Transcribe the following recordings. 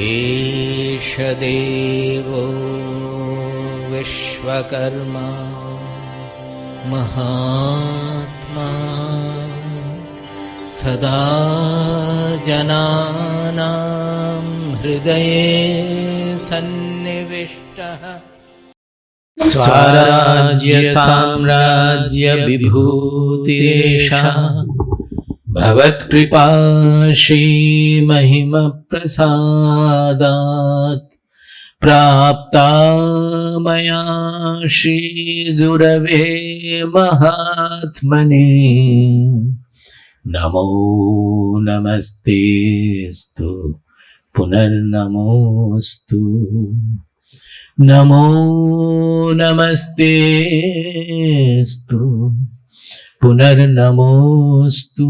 एष देवो विश्वकर्मा महात्मा सदा जनानां हृदये सन्निविष्टः। स्वराज्य साम्राज्य विभूतिरेषा भवत्कृपा श्री महिम प्रसादात् प्राप्ता मया श्री गुरवे महात्मने। नमो नमस्तेस्तु पुनर्नमोस्तु। नमो नमस्तेस्तु पुनर्नमोस्तु।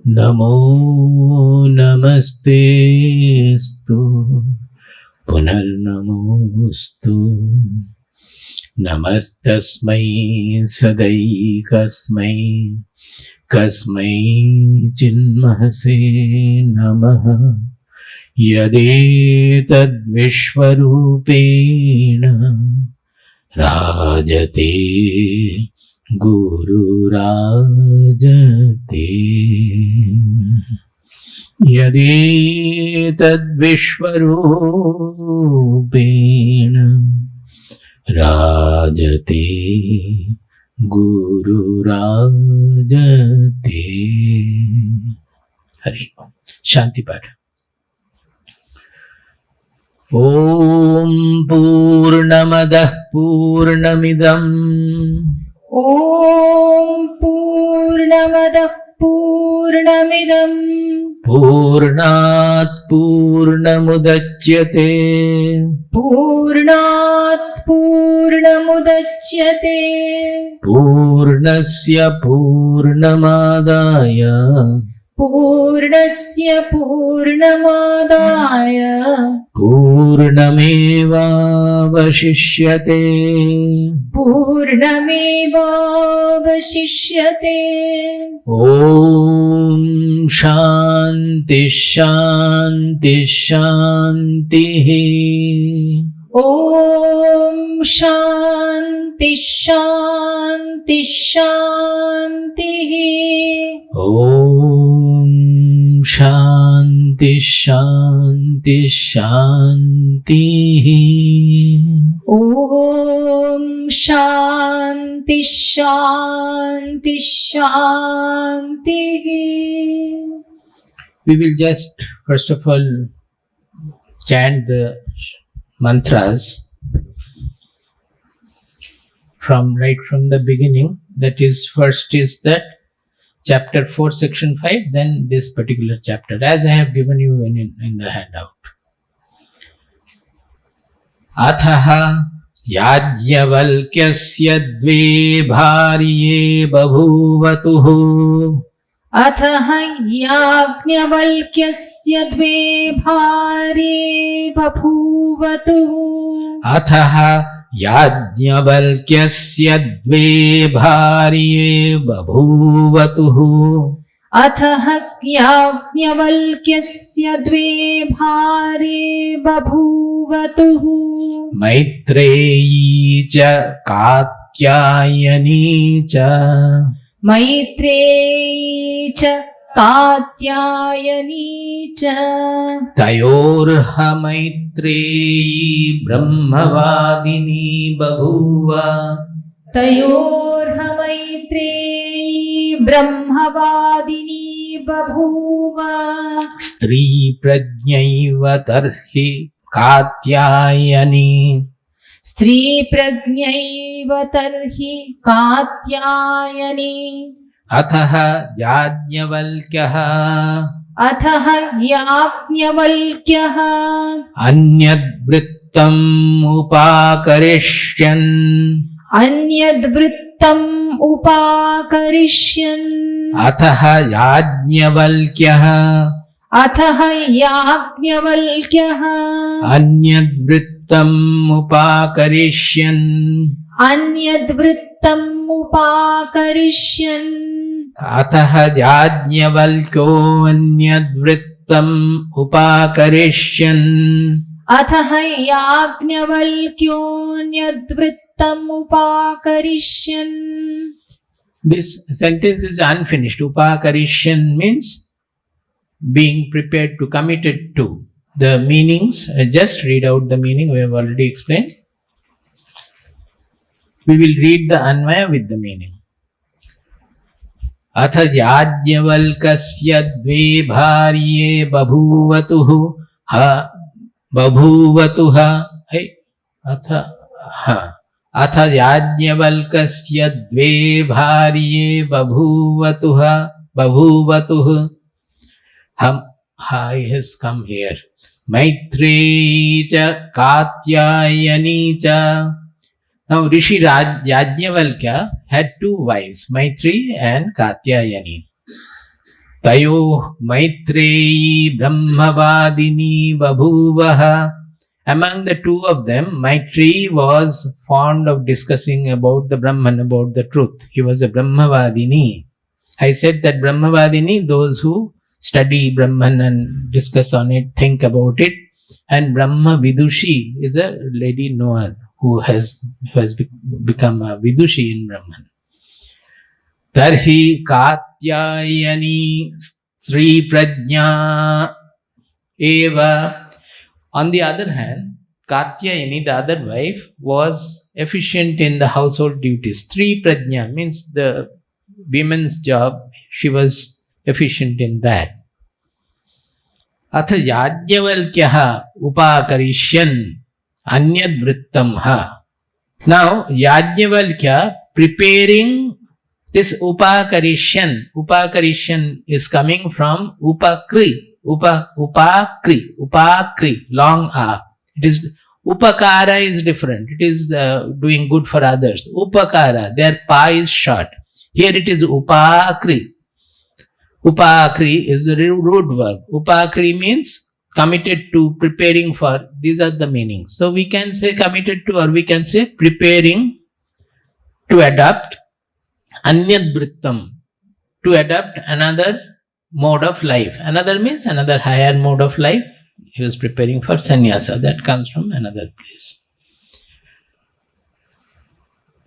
नमो नमस्तेस्तु पुनर्नमोस्तु। नमस्तस्मै सदैकस्मै कस्मै चिन्महसे नमः। यदेतद्विश्वरूपेण राजते गुरुराजते। यदेतद्विश्वरूपेण राजते गुरुराजते। हरि ओम। शांति पाठ। ओम पूर्णमदः पूर्णमिदम् ओम पूर्णमदः पूर्णमिदम् पूर्णात् पूर्णमुदच्यते पूर्णात् पूर्णमुदच्यते पूर्णस्य पूर्णमादाय पूर्णस्य पूर्णमादाय पूर्णमेवावशिष्यते पूर्णमेवावशिष्यते। ॐ शान्ति शान्ति शान्तिः। ॐ शान्ति शान्ति शान्तिः। ॐ शान्ति शान्ति शान्तिः। ॐ शान्ति शान्ति शान्तिः। We will just first of all chant the mantras from the beginning. That is, first is that chapter 4 section 5, then this particular chapter as I have given you in the handout. Athaha Yajnavalkyasya dve bharye babhuvatuhu अथः याज्ञवल्क्यस्य द्वे भार्ये बभूवतुः अथः याज्ञवल्क्यस्य द्वे भार्ये बभूवतुः अथः याज्ञवल्क्यस्य द्वे भार्ये बभूवतुः मैत्रेयी च कात्यायनी च मैत्रेयी च कात्यायनी च तयोर्ह मैत्रेयी ब्रह्मवादिनी बभूव तयोर्ह मैत्रेयी ब्रह्मवादिनी बभूव स्त्री प्रज्ञैव तर्हि कात्यायनी स्त्री प्रज्ञैव तर्हि कात्यायनी अथः याज्ञवल्क्यः अथः याज्ञवल्क्यः अन्यद्वृत्तम् उपाकरिष्यन् अन्यद्वृत्तम् उपाकरिष्यन् अथः याज्ञवल्क्यः अथः याज्ञवल्क्यः अन्यद्वृत्तम् उपाकरिष्यन् अन्यद्वृत्तम् उपाकरिष्यन् अतः याज्ञवल्क्यो अन्यद्वृत्तम् Nidvrittam Upakarisyan. अथः याज्ञवल्क्यो न्यद्वृत्तम् उपाकरिष्यन्. This sentence is unfinished. Upakarisyan means being prepared to, committed to. The meanings, just read out the meaning, we have already explained. We will read the Anvaya with the meaning. Atha Yajnavalkasya dve bharye babhuvatuh ha babhuvatuha. Atha Yajnavalkasya dve bharye babhuvatuh. He has come here. Maitreyi cha Katyayani cha. Now Rishi Yajnavalkya had two wives, Maitreyi and Katyayani. Tayo Maitreyi Brahmavadini babhuvaha. Among the two of them, Maitreyi was fond of discussing about the Brahman, about the truth. He was a Brahmavadini. I said that Brahmavadini, those who study Brahman and discuss on it, think about it. And Brahma Vidushi is a lady knower who has become a Vidushi in Brahman. Tarhi Katyayani Sri Prajna Eva. On the other hand, Katyayani, the other wife, was efficient in the household duties. Sri Prajna means the women's job. She was efficient in that. Atha Yajnavalkya Upakarisyan Anyad Vrittam ha. Now, Yajnavalkya preparing this Upakarisyan is coming from Upakri, long A. It is Upakara is different. It is doing good for others. Upakara, their Pa is short. Here it is Upakri. Upakri is the root verb. Upakri means committed to, preparing for. These are the meanings. So we can say committed to, or we can say preparing to adopt. Anyad Vrittam, to adopt another mode of life. Another means another higher mode of life. He was preparing for sannyasa. That comes from another place.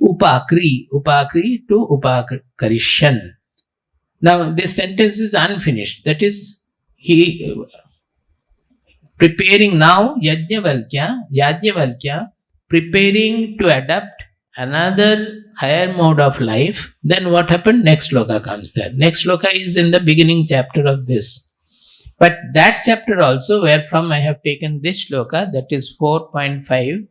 Upakri to Upakarisyan. Now this sentence is unfinished. That is, he preparing now, Yajnavalkya preparing to adopt another higher mode of life. Then what happened? Next shloka comes there. Next shloka is in the beginning chapter of this. But that chapter also, where from I have taken this shloka, that is 4.5,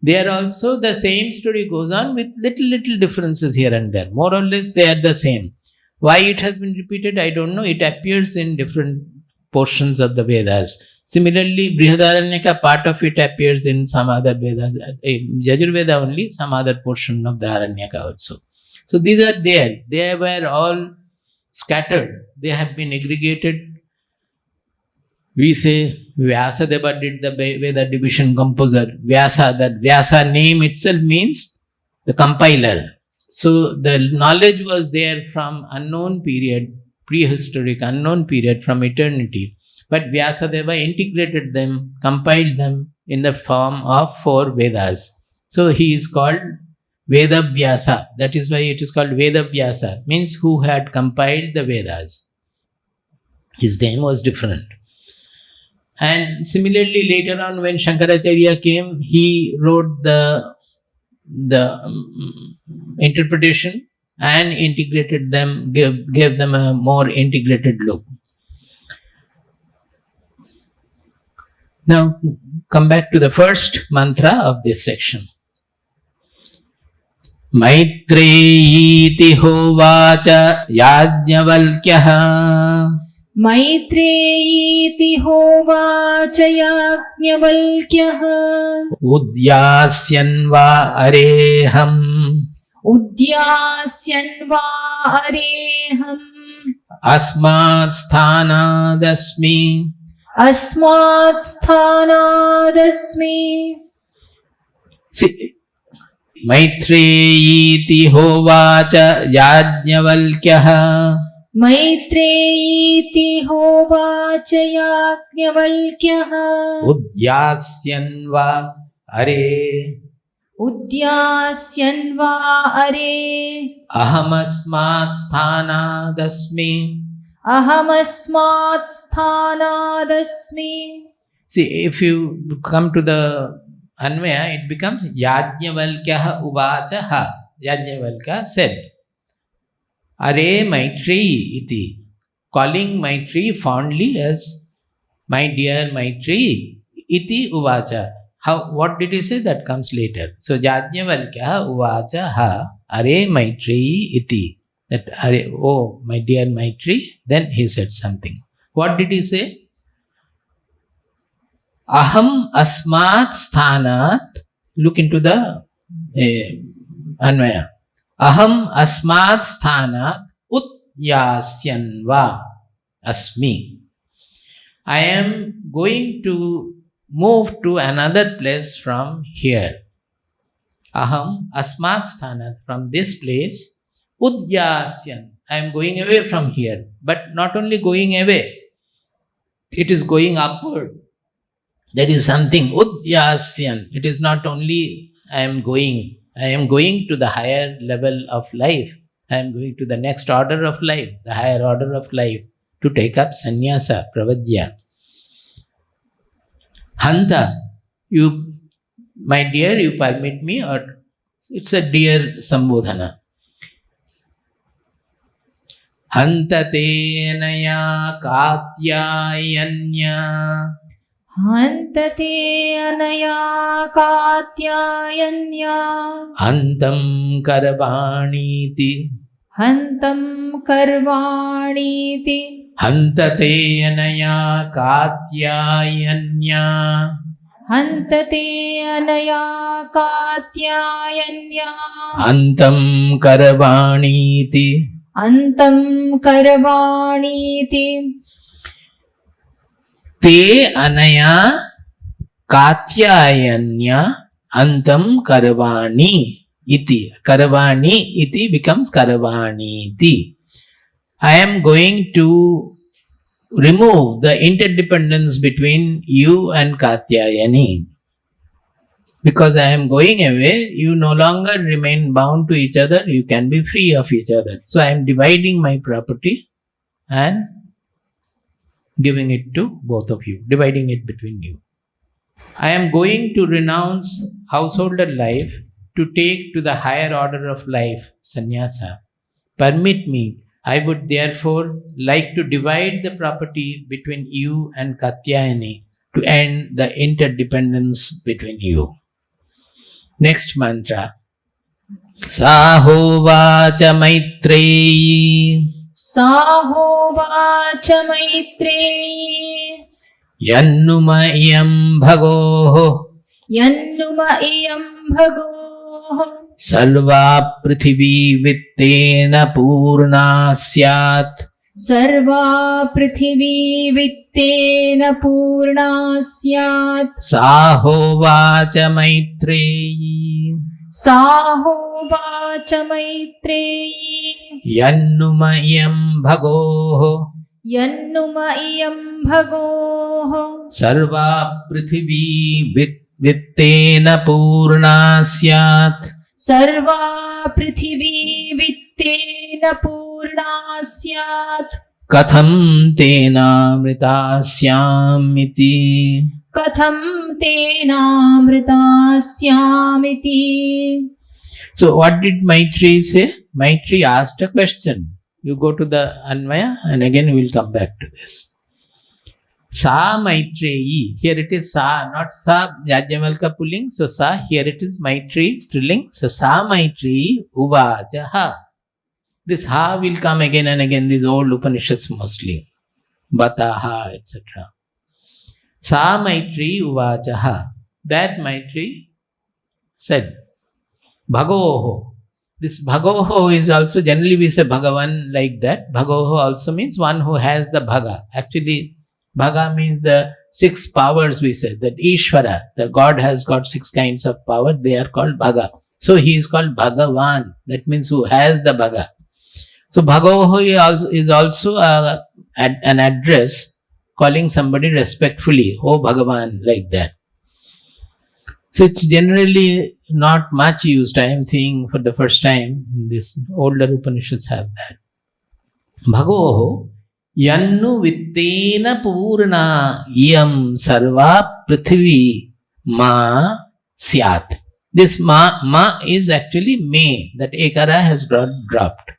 there also the same story goes on with little differences here and there. More or less they are the same. Why it has been repeated, I don't know. It appears in different portions of the Vedas. Similarly, Brihadaranyaka, part of it appears in some other Vedas. Yajurveda only, some other portion of the Aranyaka also. So these are there. They were all scattered. They have been aggregated. We say Vyasadeva did the Veda division composer. Vyasa, that Vyasa name itself means the compiler. So the knowledge was there from unknown period, prehistoric unknown period, from eternity. But Vyasadeva integrated them, compiled them in the form of 4 Vedas. So he is called Veda Vyasa. That is why it is called Veda Vyasa, means who had compiled the Vedas. His name was different. And similarly, later on when Shankaracharya came, he wrote the interpretation and integrated them, gave them a more integrated look. Now, come back to the first mantra of this section. Maitreyi hovacha Yajnavalkya. Maitreyi hovacha Yajnavalkya. Udyasyan va areham. Udyasyan va areham. Asmat sthanadasmi. Asmat sthanadasmi. See, Maitreyi hovacha Yajnavalkya. मैत्रेयीति होवाच याज्ञवल्क्यः उद्यास्यन् वा अरे उद्यास्यन् वा अरे अहमस्मात् स्थानादस्मि. अहमस्मात् स्थानादस्मि. See, if you come to the Anvaya, it becomes Yajnavalkya uvacha ha. Yajnavalkya said, Are Maitreyi iti. Calling Maitreyi fondly as my dear Maitreyi. Iti uvacha. How? What did he say? That comes later. So Yajnavalkya uvacha ha. Are Maitreyi iti. That are, oh my dear Maitreyi. Then he said something. What did he say? Aham asmat sthanat. Look into the Anvaya. Aham asmat sthanat utyasyanva asmi. I am going to move to another place from here. Aham asmat sthanat, from this place, udyasyan. I am going away from here. But not only going away, it is going upward. There is something, udyasyan. It is not only I am going to the higher level of life. I am going to the next order of life, the higher order of life, to take up sannyasa, pravajya. Hanta, you, my dear, you permit me, or it's a dear sambodhana. Hanta te anaya katyayanya. हन्तते अनया कात्यायन्या Hantam karvaniti. हन्तं कर्वाणीति Hantate anaya katyayanya. हन्तते अनया कात्यायन्या Antam karvaniti. अन्तं कर्वाणीति Te anaya katyayanya antam karvani iti. Karvani iti becomes karvani iti. I am going to remove the interdependence between you and Katyayani. Because I am going away, you no longer remain bound to each other, you can be free of each other. So I am dividing my property and giving it to both of you, dividing it between you. I am going to renounce householder life to take to the higher order of life, sannyasa. Permit me, I would therefore like to divide the property between you and Katyayani to end the interdependence between you. Next mantra. Sahovacha Maitreyi. साहोवाच Maitreyi Yannumayam bhagoho यन्नुम इयं भगोः sarva prithivi vittena purna syat. सर्वा पृथिवी वित्तेन पूर्णा स्यात् Sahovacha Maitreyi. साहोवाच Maitreyi Yannumayam bhagoho यन्नुम इयं भगोः sarva prithivi vittena purna syat. सर्वा पृथिवी वित्तेन पूर्णा स्यात् Katham tenamritasyamiti. कथं तेनामृतास्यामिति. So what did Matreyi say? Matreyi asked a question. You go to the Anvaya and again we will come back to this. Sa Matreyi. Here it is Sa, not Sa Yajnavalkya pulling. So Sa, here it is Matreyi strilling. So Sa Matreyi uvacha ha. This ha will come again and again, these old Upanishads mostly. Bataha, etc. Sa Matreyi uvacha ha. That Matreyi said, Bhagoho. This Bhagoho is also, generally we say Bhagavan like that. Bhagoho also means one who has the Bhaga. Actually, Bhaga means the 6 powers we say. That Ishvara, the God has got 6 kinds of power. They are called Bhaga. So he is called Bhagavan. That means who has the Bhaga. So Bhagaho is also an address calling somebody respectfully, oh Bhagavan, like that. So it's generally not much used. I am seeing for the first time in this older Upanishads have that. Bhagaho yannu vittena purna iyam sarva prithvi ma syat. This ma is actually may. That ekara has got dropped.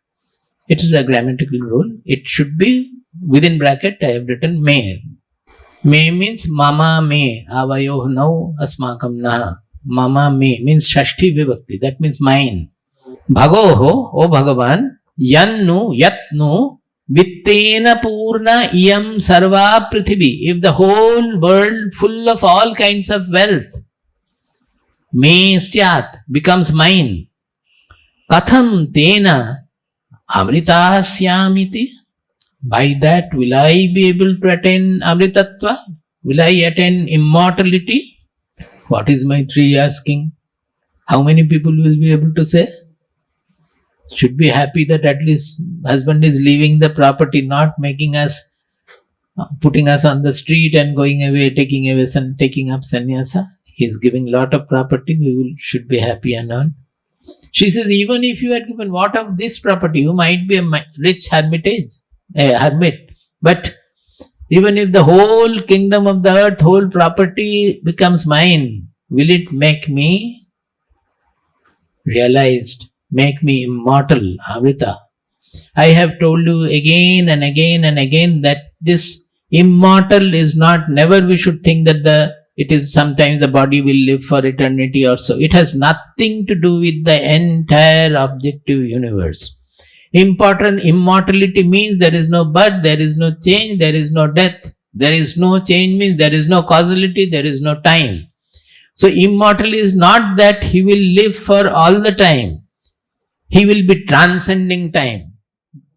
It is a grammatical rule. It should be within bracket. I have written may. May means mama me avayoh nau asmakam naha. Mama me means shashti vibhakti. That means mine. Bhagoho, O Bhagavan, yannu, yatnu, vittena purna iyam sarva prithvi. If the whole world full of all kinds of wealth, me syat, becomes mine. Katham tena amritasyamiti. By that, will I be able to attain amritatva? Will I attain immortality? What is Maitreyi asking? How many people will be able to say? Should be happy that at least husband is leaving the property, not making us, putting us on the street and going away, taking up sannyasa. He is giving lot of property. Should be happy and all. She says, even if you had given what of this property, you might be a rich hermit. But even if the whole kingdom of the earth, whole property becomes mine, will it make me realized, make me immortal, Amrita? I have told you again and again and again that this immortal is not, never we should think that it is sometimes the body will live for eternity or so. It has nothing to do with the entire objective universe. Immortality means there is no birth, there is no change, there is no death. There is no change means there is no causality, there is no time. So immortal is not that he will live for all the time. He will be transcending time.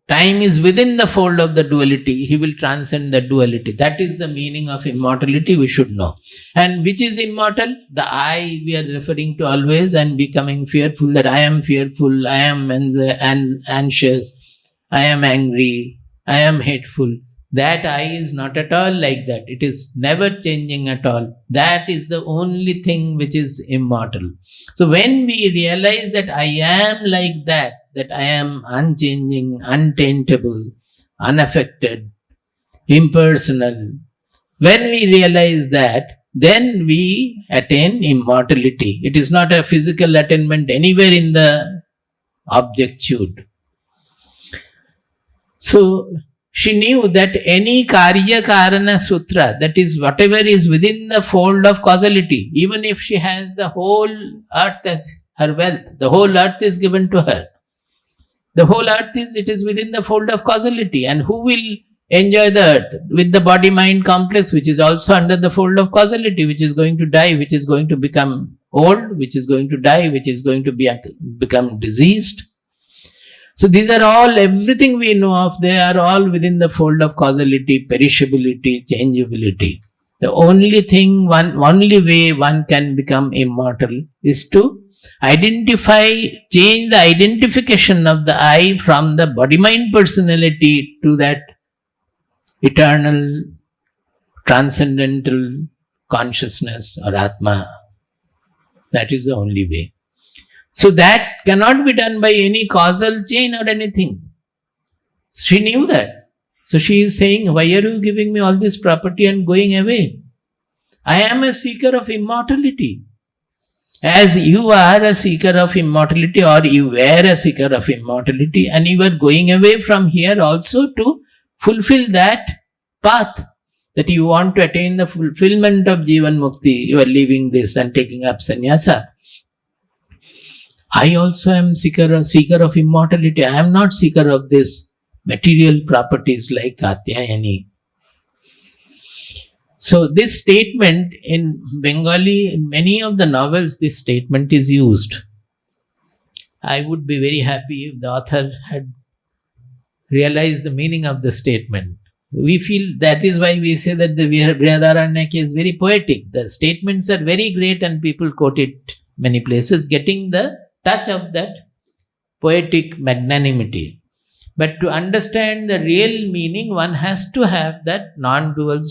Time is within the fold of the duality. He will transcend the duality. That is the meaning of immortality, we should know. And which is immortal? The I we are referring to always and becoming fearful, that I am fearful, I am anxious, I am angry, I am hateful. That I is not at all like that. It is never changing at all. That is the only thing which is immortal. So when we realize that I am like that I am unchanging, untaintable, unaffected, impersonal, when we realize that, then we attain immortality. It is not a physical attainment anywhere in the objectude. So, she knew that any Karya Karana Sutra, that is whatever is within the fold of causality, even if she has the whole earth as her wealth, the whole earth is given to her. The whole earth it is within the fold of causality. And who will enjoy the earth? With the body-mind complex, which is also under the fold of causality, which is going to die, which is going to become old, which is going to die, which is going to become diseased. So these are all, everything we know of, they are all within the fold of causality, perishability, changeability. The only thing, only way one can become immortal is to change the identification of the I from the body-mind personality to that eternal, transcendental consciousness or Atma. That is the only way. So that cannot be done by any causal chain or anything. She knew that. So she is saying, why are you giving me all this property and going away? I am a seeker of immortality. As you are a seeker of immortality, or you were a seeker of immortality, and you are going away from here also to fulfill that path, that you want to attain the fulfillment of Jivan Mukti, you are leaving this and taking up sannyasa. I also am seeker of immortality. I am not seeker of this material properties like Katyayani. So this statement in Bengali, in many of the novels, this statement is used. I would be very happy if the author had realized the meaning of the statement. We feel that is why we say that the Brihadaranyaka is very poetic. The statements are very great and people quote it many places, getting the touch of that poetic magnanimity. But to understand the real meaning, one has to have that non-dual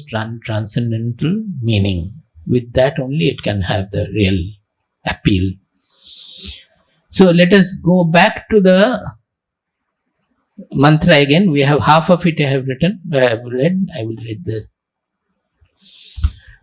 transcendental meaning. With that only it can have the real appeal. So let us go back to the mantra again. We have half of it I have read. I will read this.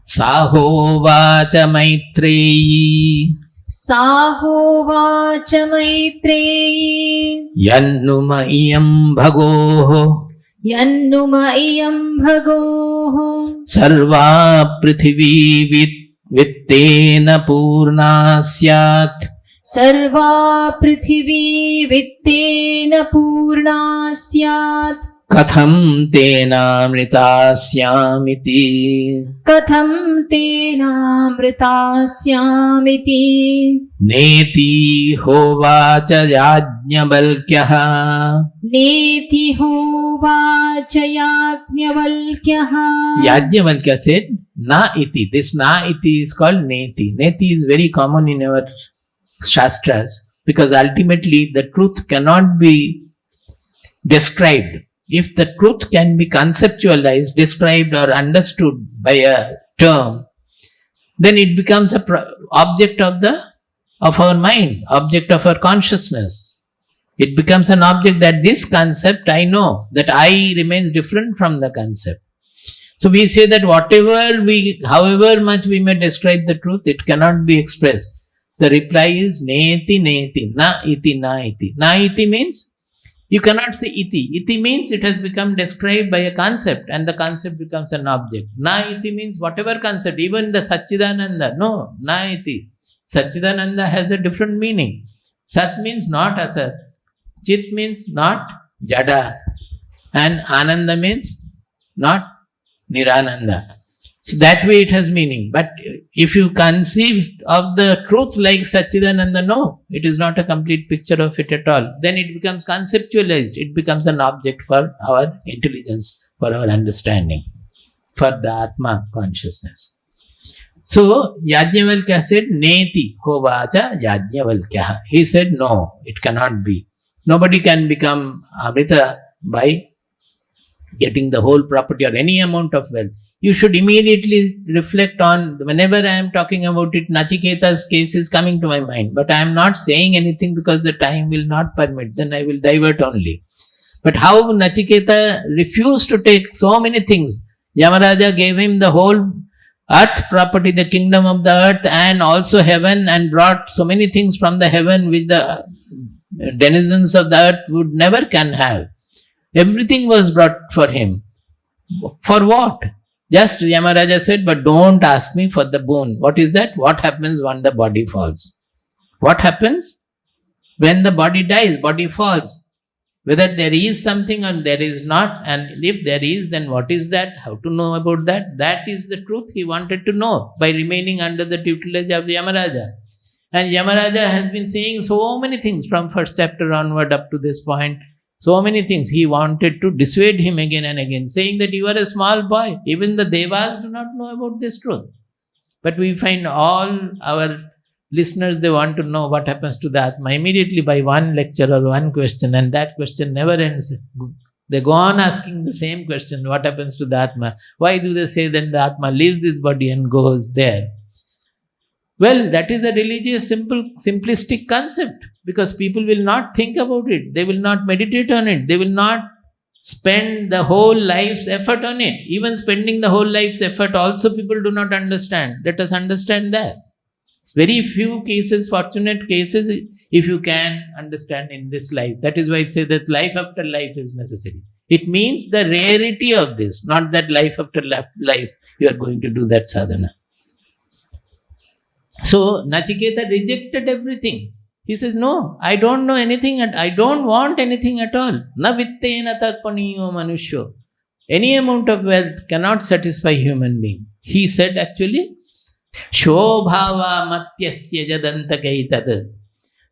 Sahovacha Maitreyi साहोवाच Maitreyi Yannuma iyam bhagoho यन्नुम इयं भगोः Sarva prithvi vittena purna syat सर्वा पृथिवी वित्तेन पूर्णा स्यात् Katham tenamritasyaamiti कथं तेनामृतास्यामिति Neti hovacha Yajnavalkya नेति होवाच याज्ञवल्क्यः Yajnavalkya said, Na iti. This na iti is called neti. Neti is very common in our Shastras because ultimately the truth cannot be described. If the truth can be conceptualized, described or understood by a term, then it becomes a object of our mind, object of our consciousness. It becomes an object that this concept I know, that I remains different from the concept. So we say that however much we may describe the truth, it cannot be expressed. The reply is neti neti, na iti na iti. Na iti means you cannot say iti. Iti means it has become described by a concept and the concept becomes an object. Na iti means whatever concept, even the Satchidananda. No, na iti. Satchidananda has a different meaning. Sat means not asat. Chit means not jada. And Ananda means not Nirananda. So that way it has meaning. But if you conceive of the truth like Satchidananda, no, it is not a complete picture of it at all. Then it becomes conceptualized. It becomes an object for our intelligence, for our understanding, for the Atma consciousness. So Yajnavalkya said, Neti hovacha Yajnavalkya. He said, no, it cannot be. Nobody can become Amrita by getting the whole property or any amount of wealth. You should immediately reflect on, whenever I am talking about it, Nachiketa's case is coming to my mind. But I am not saying anything because the time will not permit. Then I will divert only. But how Nachiketa refused to take so many things. Yamaraja gave him the whole earth property, the kingdom of the earth and also heaven, and brought so many things from the heaven which the denizens of the earth would never can have. Everything was brought for him. For what? Just Yamaraja said, but don't ask me for the boon. What is that? What happens when the body falls? What happens? When the body dies, body falls. Whether there is something or there is not, and if there is, then what is that? How to know about that? That is the truth he wanted to know by remaining under the tutelage of Yamaraja. And Yamaraja has been saying so many things from first chapter onward up to this point. So many things. He wanted to dissuade him again and again, saying that you are a small boy. Even the Devas do not know about this truth. But we find all our listeners, they want to know what happens to the Atma immediately by one lecture or one question, and that question never ends. They go on asking the same question, what happens to the Atma? Why do they say then the Atma leaves this body and goes there? Well, that is a religious, simplistic concept, because people will not think about it. They will not meditate on it. They will not spend the whole life's effort on it. Even spending the whole life's effort also people do not understand. Let us understand that. It's very few cases, fortunate cases, if you can understand in this life. That is why I say that life after life is necessary. It means the rarity of this, not that life after life you are going to do that sadhana. So Nachiketa rejected everything. He says, no, I don't know anything and I don't want anything at all. Na vittena tatpaniyo manushyo. Any amount of wealth cannot satisfy human being. He said actually, Shobhava matyasya jadantakaitat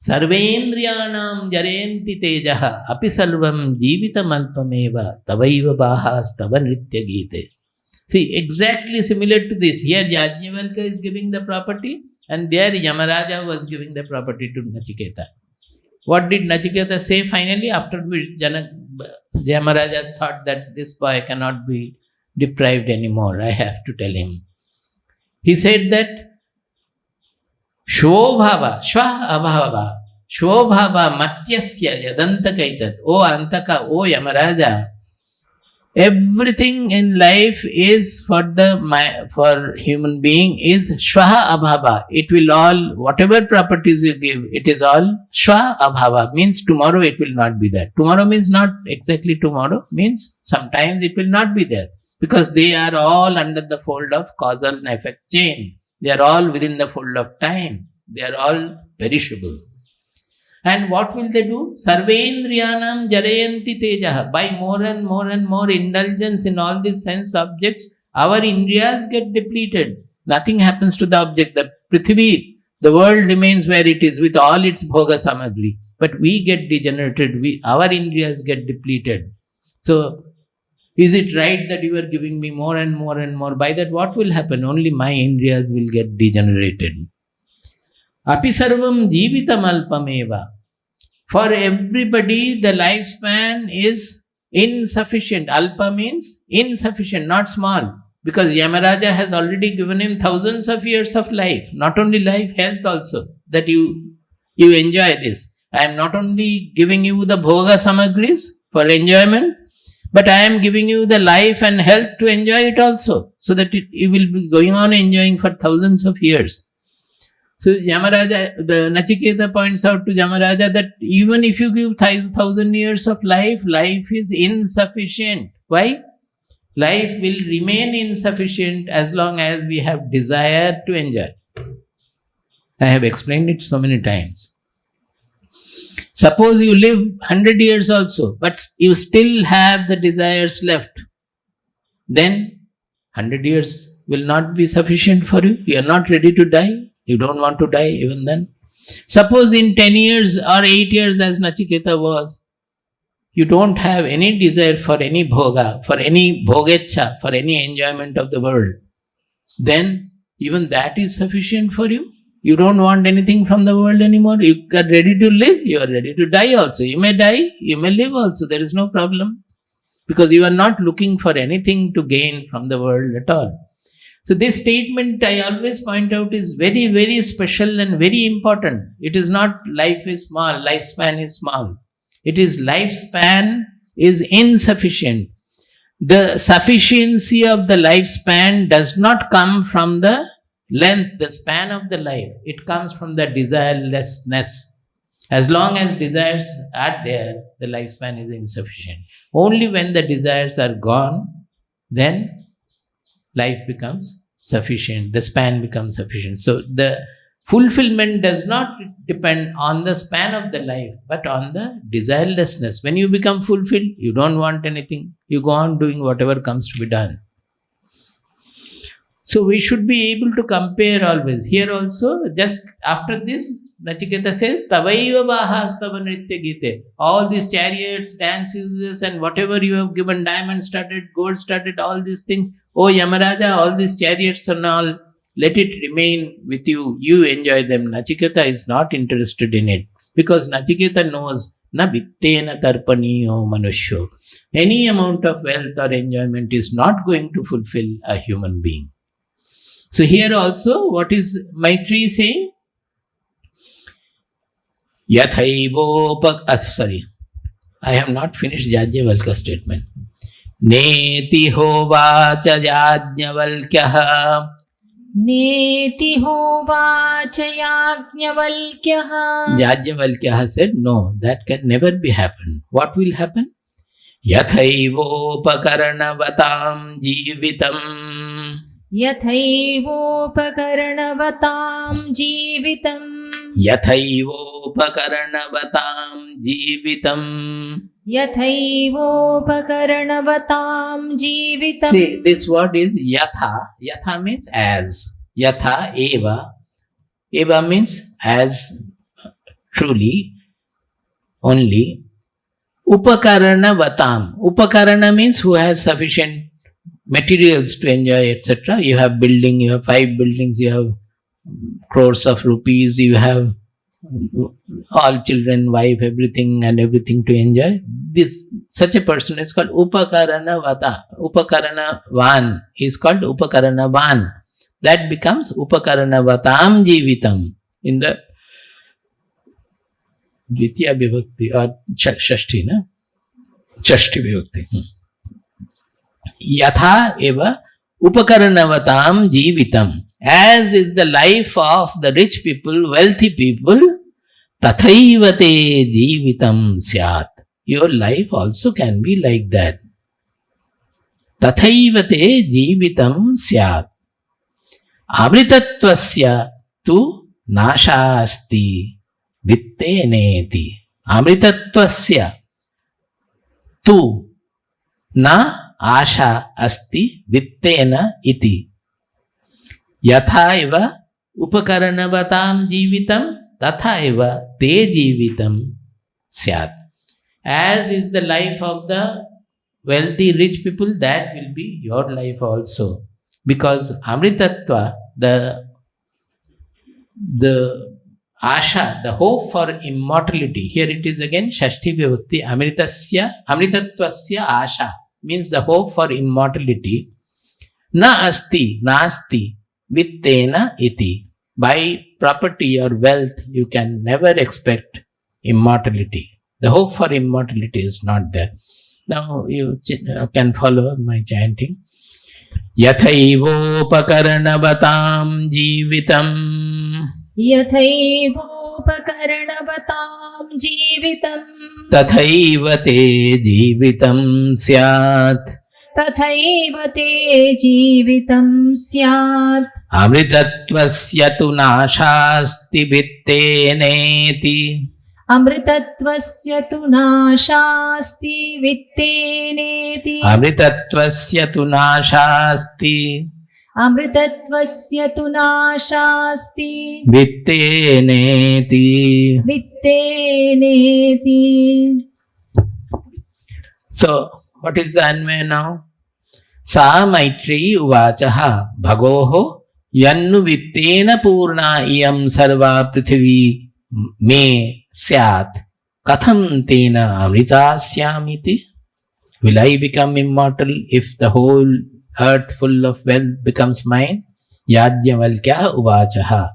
sarvendriyanam jarenti tejaha api sarvam jivitamalpameva tavaiva bahas tava nritya gite. See, exactly similar to this. Here Yajnavalkya is giving the property and there Yamaraja was giving the property to Nachiketa. What did Nachiketa say finally after which Yamaraja thought that this boy cannot be deprived anymore. I have to tell him. He said that Shobhava, Shva Abhava, Shobhava Matyasya Yadantakaitat. O Antaka, O Yamaraja, everything in life is for human being is Shvaha Abhava. It will all, whatever properties you give, it is all Shva Abhava, means tomorrow it will not be there. Tomorrow means not exactly tomorrow, means sometimes it will not be there. Because they are all under the fold of causal and effect chain. They are all within the fold of time. They are all perishable. And what will they do? Sarvendriyanam jarayanti tejaha. By more and more indulgence in all these sense objects, our indriyas get depleted. Nothing happens to the object. The Prithvi, the world remains where it is with all its bhoga samagri. But we get degenerated. Our indriyas get depleted. So, is it right that you are giving me more and more? By that, what will happen? Only my indriyas will get degenerated. Api sarvam jivitam alpameva. For everybody, the lifespan is insufficient. Alpa means insufficient, not small. Because Yamaraja has already given him thousands of years of life. Not only life, health also. That you enjoy this. I am not only giving you the bhoga samagris for enjoyment, but I am giving you the life and health to enjoy it also. So that you will be going on enjoying for thousands of years. So Yamaraja, the Nachiketa points out to Yamaraja that even if you give 1,000 years of life, life is insufficient. Why? Life will remain insufficient as long as we have desire to enjoy. I have explained it so many times. Suppose you live 100 years also, but you still have the desires left. Then 100 years will not be sufficient for you. You are not ready to die. You don't want to die even then. Suppose in 10 years or 8 years as Nachiketa was, you don't have any desire for any bhoga, for any bhogecha, for any enjoyment of the world. Then even that is sufficient for you. You don't want anything from the world anymore. You are ready to live. You are ready to die also. You may die, you may live also. There is no problem. Because you are not looking for anything to gain from the world at all. So this statement I always point out is very, very special and very important. It is not life is small, lifespan is small. It is lifespan is insufficient. The sufficiency of the lifespan does not come from the length, the span of the life. It comes from the desirelessness. As long as desires are there, the lifespan is insufficient. Only when the desires are gone, then life becomes sufficient, the span becomes sufficient. So the fulfillment does not depend on the span of the life, but on the desirelessness. When you become fulfilled, you don't want anything. You go on doing whatever comes to be done. So we should be able to compare always. Here also, just after this, Nachiketa says, Tavaiva Bahastava Nritya Gite. All these chariots, dance uses, and whatever you have given, diamond studded, gold studded, all these things. Oh Yamaraja, all these chariots and all, let it remain with you. You enjoy them. Nachiketa is not interested in it. Because Nachiketa knows, Na vittena tarpaniyo manushyo. Any amount of wealth or enjoyment is not going to fulfill a human being. So here also, what is Maitreyi saying? I have not finished Yajnavalkya statement. Neti hovacha Yajnavalkya. Neti hovacha Yajnavalkya. Yajnavalkya said, no, that can never be happen. What will happen? Yathaivopakarnavatam jivitam. Yathaivopakarnavatam jivitam. Yathaivopakarnavatam jivitam. Yathaivopakarnavatam jivitam. See, this word is yatha. Yatha means as. Yatha eva. Eva means as, truly, only. Upakarnavatam. Upakarana means who has sufficient materials to enjoy, etc. You have building, you have 5 buildings, you have crores of rupees, you have all children, wife, everything and everything to enjoy. Such a person is called Upakaranavata. Upakaranavan. He is called Upakaranavan. That becomes Upakaranavattam Jivitam in the Dvitiya Vibhakti or Shashti, na? Shashti Vibhakti. Yatha eva Upakaranavattam Jivitam. As is the life of the rich people, wealthy people, tathaivate jivitam syat. Your life also can be like that. Tathaivate jivitam syat. Amritatvasya tu nasha asti vitteneti. Amritatvasya tu na asha asti vittena iti. Yatha eva upakaranavattam jivitam tatha eva te jivitam syat. As is the life of the wealthy rich people, that will be your life also. Because amritatva, the asha, the hope for immortality, here it is again Shashti Vibhakti, amritatvasya asha, means the hope for immortality. Na asti, nasti, vittena iti. By property or wealth, you can never expect immortality. The hope for immortality is not there. Now you can follow my chanting. Yathaivopakaranavattam jivitam. यथैवोपकरणवतां जीवितं तथैव ते जीवितं स्यात्. तथैव ते जीवितं स्यात्. अमृतत्वस्य तु नाशास्ति वित्तेनेति. अमृतत्वस्य तु नाशास्ति वित्तेनेति. अमृतत्वस्य तु नाशास्ति. अमृतत्वस्य तु नाशास्ति वित्तेनेति. वित्तेनेति. So, what is the Anvaya now? Sa Maitreyi uvachaha bhagoho yannu vittena purna iyam sarva prithvi me syat katham tena amritasyamiti. Will I become immortal if the whole earth full of wealth becomes mine? Yajnavalkya uvachaha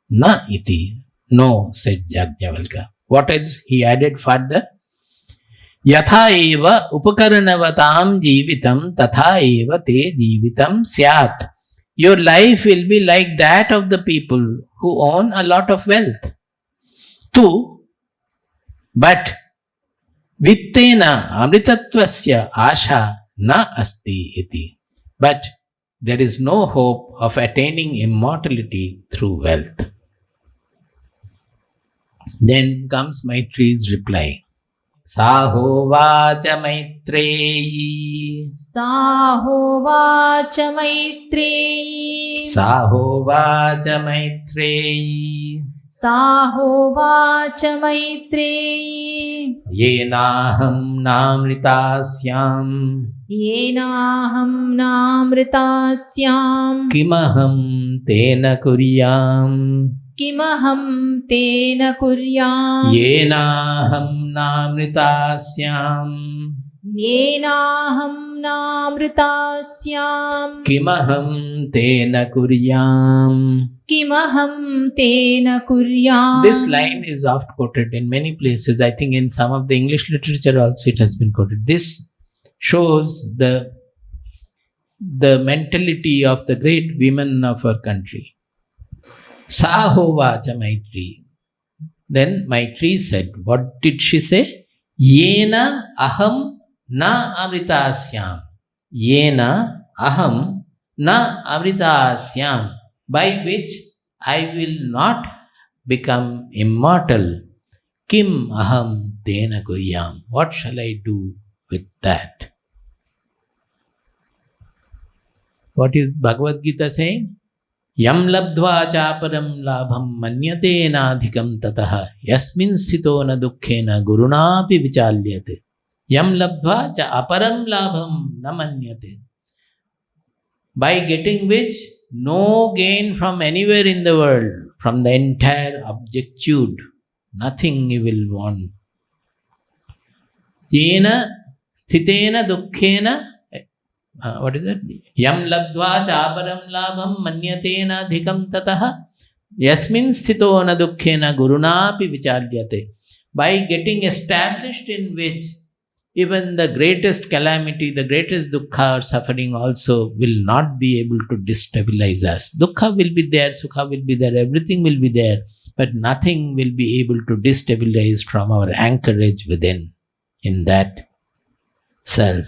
na iti. No, said Yajnavalkya. What else he added further? Yatha eva upakaranavattam jivitam tatha eva te jivitam syat. Your life will be like that of the people who own a lot of wealth. Tu, but vittena amritatvasya asha na asti iti. But there is no hope of attaining immortality through wealth. Then comes Maitreyi's reply. Sahovacha Maitreyi. साहोवाच Maitreyi. Sahovacha Maitreyi. साहोवाच Maitreyi. Yenaham namritasyam. येनाहं नामृतास्याम्. Kimaham tena kuryam. किमहं तेन कुर्याम्. Yenaham namritasyam. येनाहं नामृतास्याम्. Kimaham tena kuryam. किमहं तेन कुर्याम्. This line is oft quoted in many places. I think in some of the English literature also it has been quoted. This shows the mentality of the great women of our country. Sahovacha Maitreyi. Then Maitreyi said, what did she say? Yena aham na amritasyam. Yena aham na amritasyam. By which I will not become immortal. Kim aham tena kuryam. What shall I do with that? What is Bhagavad Gita saying? Yam labdva chaparam labham manyate nadhikam tataha yasmin sthito na dukkhena gurunapi vichalyate. Yam labdva chaparam labham na manyate. By getting which no gain from anywhere in the world, from the entire objectude, Nothing you will want. Jena sthitena dukkhena, what is that? Yam labdva chaparam labham manyatena dhikam tataha yasmin sthito na dukkhena gurunapi vicharyate. By getting established in which even the greatest calamity, the greatest dukkha or suffering also will not be able to destabilize us. Dukkha will be there, sukha will be there, everything will be there, but nothing will be able to destabilize from our anchorage within, in that self.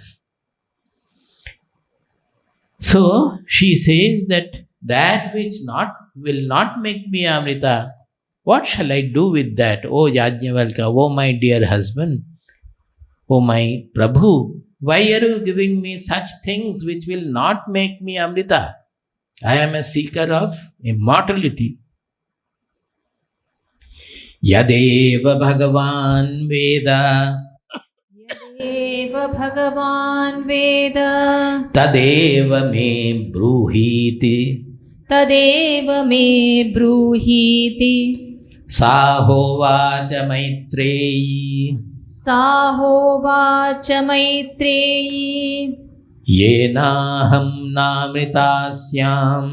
So she says that which will not make me Amrita, what shall I do with that? Oh Yajnavalkya, oh my dear husband, oh my Prabhu, why are you giving me such things which will not make me Amrita? I am a seeker of immortality. Yadeva Bhagavan Veda Yadeva Bhagavan Veda Tadeva me bruhiti Tadeva me bruhiti Sahovacha Maitreyi Sahovacha Maitreyi Yenaham namritasyam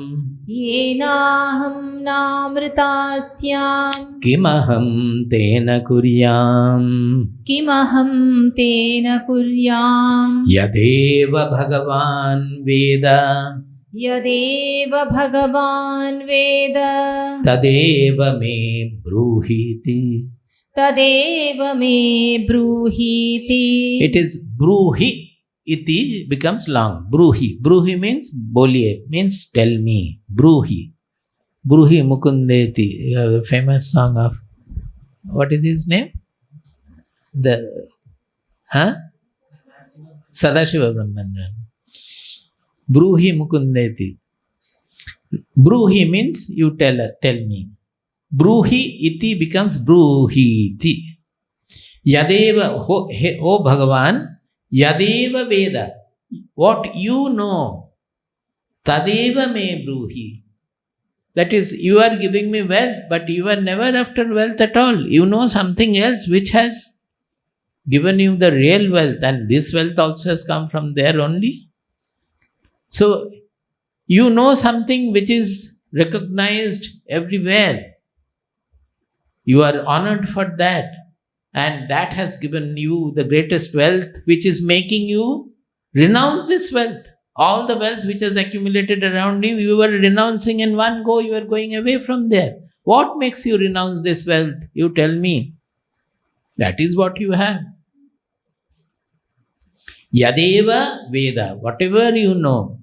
Yenaham namritasyam Kimaham tena kuryam Kimaham tena kuryam Yadeva Bhagavan Veda Yadeva Bhagavan Veda Tadeva me bruhiti. Tadeva me bruhiti. It is bruhi, iti becomes long. Bruhi. Bruhi means boliye, means tell me. Bruhi. Bruhi Mukundeti. You have a famous song of, what is his name? Sadashiva Brahmana. Bruhi Mukundeti. Bruhi means you tell me. Bruhi iti becomes bruhiti. Yadeva, O Bhagavan, Yadeva Veda, what you know, Tadeva me bruhi. That is, you are giving me wealth, but you are never after wealth at all. You know something else which has given you the real wealth, and this wealth also has come from there only. So, you know something which is recognized everywhere. You are honored for that, and that has given you the greatest wealth, which is making you renounce this wealth. All the wealth which has accumulated around you, you were renouncing in one go, you are going away from there. What makes you renounce this wealth? You tell me. That is what you have. Yadeva Veda, whatever you know,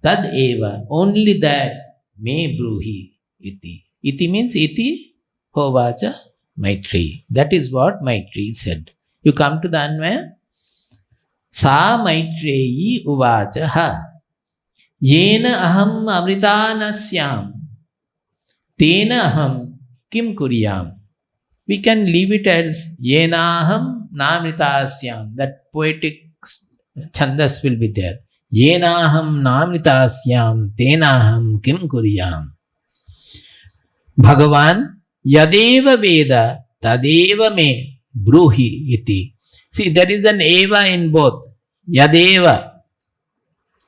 Tad eva, only that, me bruhi iti. Iti means iti hovacha Maitreyi. That is what Maitreyi said. You come to the Anvaya. Sa Maitreyi uvacha ha. Yena aham amritanasyam. Tena aham kim kuryam. We can leave it as Yena aham namritasyam. That poetic chandas will be there. Yenaham namritasyam tenaham kim kuryam. Bhagavan yadeva veda tadeva me bruhi iti. See, there is an eva in both. Yadeva.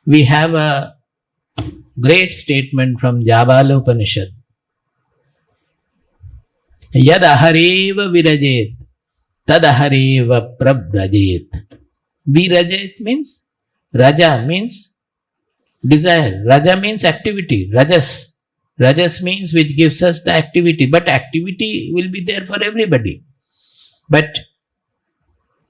We have a great statement from Upanishad. Yadahareva virajet tadahareva prabrajet. Virajet means Raja means desire. Raja means activity. Rajas. Rajas means which gives us the activity. But activity will be there for everybody. But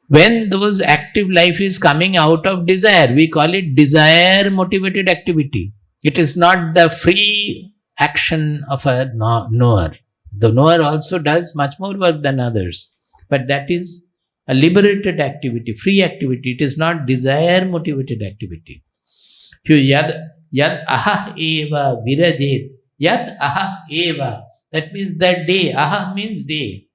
when those active life is coming out of desire, we call it desire motivated activity. It is not the free action of a knower. The knower also does much more work than others. But that is a liberated activity, free activity. It is not desire motivated activity. Yad aha eva virajet. Yad aha eva. That means that day. Aha means day.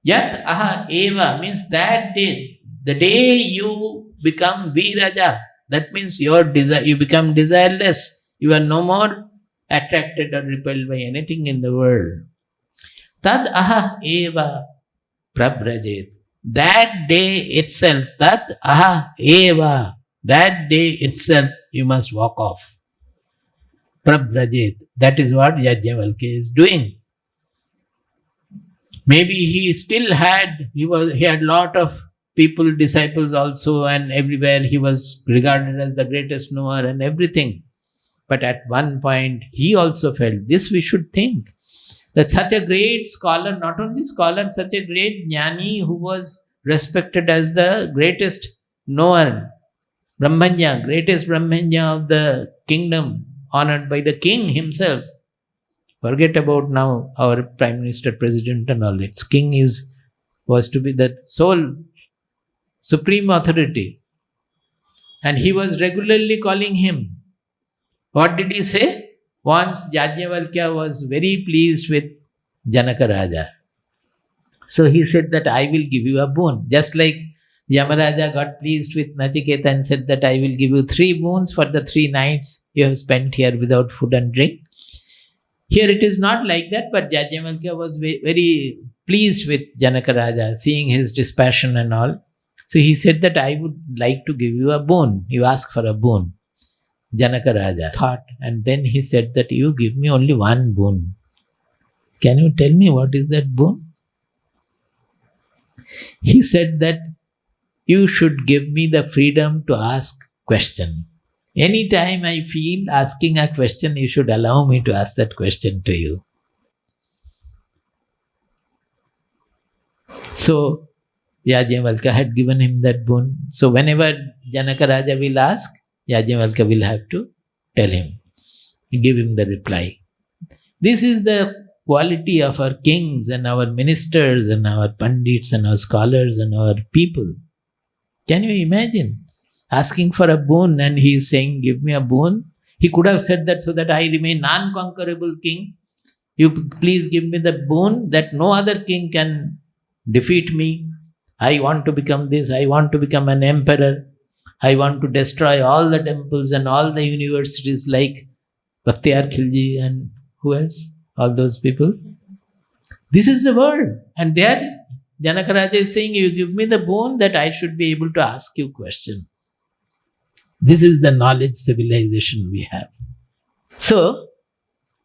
Yad aha eva means that day. The day you become viraja. That means you become desireless. You are no more attracted or repelled by anything in the world. Tad aha eva prabrajet. That day itself, tad aha eva, that day itself you must walk off. Prabrajet. That is what Yajnavalkya is doing. Maybe he still had, he had lot of people, disciples also, and everywhere he was regarded as the greatest knower and everything. But at one point, he also felt, this we should think, that such a great scholar, not only scholar, such a great jnani who was respected as the greatest knower, Brahmanya, greatest Brahmanya of the kingdom, honored by the king himself. Forget about now our prime minister, president and all. Its king was to be the sole supreme authority. And he was regularly calling him. What did he say? Once Yajnavalkya was very pleased with Janaka Raja. So he said that I will give you a boon. Just like Yamaraja got pleased with Nachiketa and said that I will give you 3 boons for the 3 nights you have spent here without food and drink. Here it is not like that, but Yajnavalkya was very pleased with Janaka Raja, seeing his dispassion and all. So he said that I would like to give you a boon. You ask for a boon. Janaka Raja thought, and then he said that you give me only 1 boon. Can you tell me what is that boon? He said that you should give me the freedom to ask question. Anytime I feel asking a question, you should allow me to ask that question to you. So, Yajnavalkya had given him that boon. So, whenever Janaka Raja will ask, Yajnavalkya will have to tell him, give him the reply. This is the quality of our kings and our ministers and our pandits and our scholars and our people. Can you imagine? Asking for a boon and he is saying, give me a boon. He could have said that so that I remain non-conquerable king. You please give me the boon that no other king can defeat me. I want to become this. I want to become an emperor. I want to destroy all the temples and all the universities like Bhaktiar Khilji and who else? All those people. This is the word. And there Janaka Raja is saying, you give me the boon that I should be able to ask you question. This is the knowledge civilization we have. So,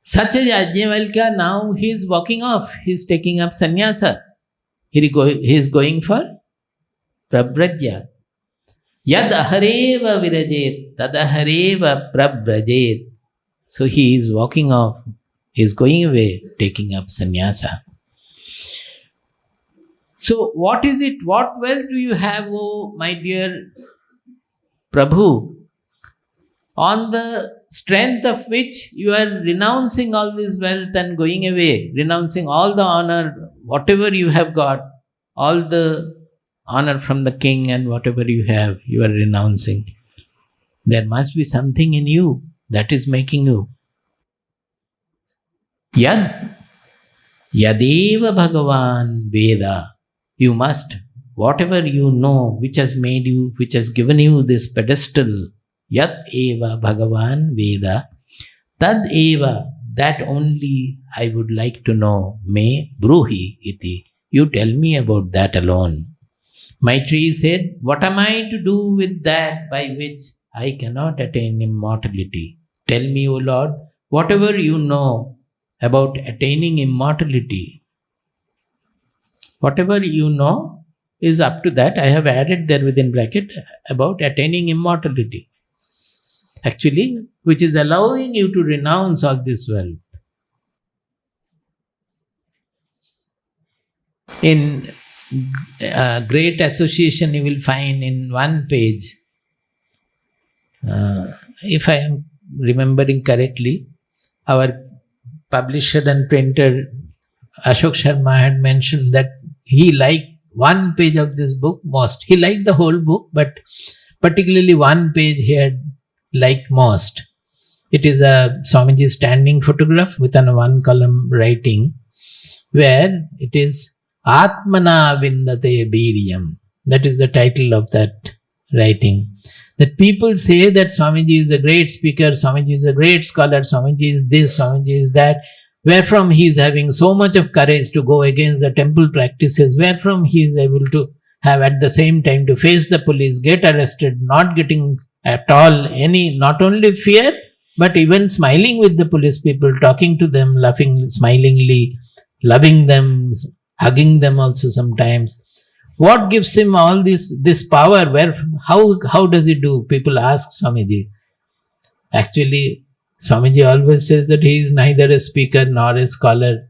such a Yajnavalkya, now he is walking off. He is taking up sannyasa. He is going for prabrajya. Yad ahareva virajet, tad ahareva prabrajet. So he is walking off. He is going away, taking up sannyasa. So what is it? What wealth do you have, oh my dear Prabhu, on the strength of which you are renouncing all this wealth and going away, renouncing all the honor, whatever you have got, all the honor from the king and whatever you have, you are renouncing. There must be something in you that is making you. Yadeva Bhagavan Veda. You must, whatever you know, which has made you, which has given you this pedestal, Yat eva Bhagavan Veda, Tad eva, that only I would like to know, me bruhi iti. You tell me about that alone. Maitreyi said, what am I to do with that by which I cannot attain immortality? Tell me, O Lord, whatever you know about attaining immortality. Whatever you know is up to that. I have added there within bracket about attaining immortality. Actually, which is allowing you to renounce all this wealth. In Great Association, you will find in one page, if I am remembering correctly, our publisher and printer Ashok Sharma had mentioned that he liked one page of this book most. He liked the whole book, but particularly one page he had liked most. It is a Swamiji standing photograph with an 1-column writing where it is Atmana Vindate Biryam. That is the title of that writing. That people say that Swamiji is a great speaker, Swamiji is a great scholar, Swamiji is this, Swamiji is that. wherefrom he is having so much of courage to go against the temple practices, wherefrom he is able to have at the same time to face the police, get arrested, not getting at all any, not only fear, but even smiling with the police people, talking to them, laughing, smilingly, loving them, hugging them also sometimes. What gives him all this power? How does he do? People ask Swamiji. Actually, Swamiji always says that he is neither a speaker nor a scholar.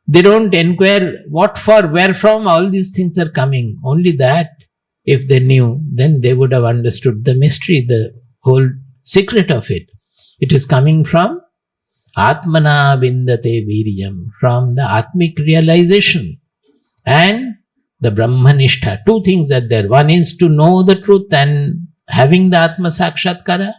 They don't inquire what for, where from all these things are coming. Only that, if they knew, then they would have understood the mystery, the whole secret of it. It is coming from Atmana Vindate Viryam, from the Atmic realization. And the Brahmanishtha. Two things are there. One is to know the truth and having the Atma Sakshatkara.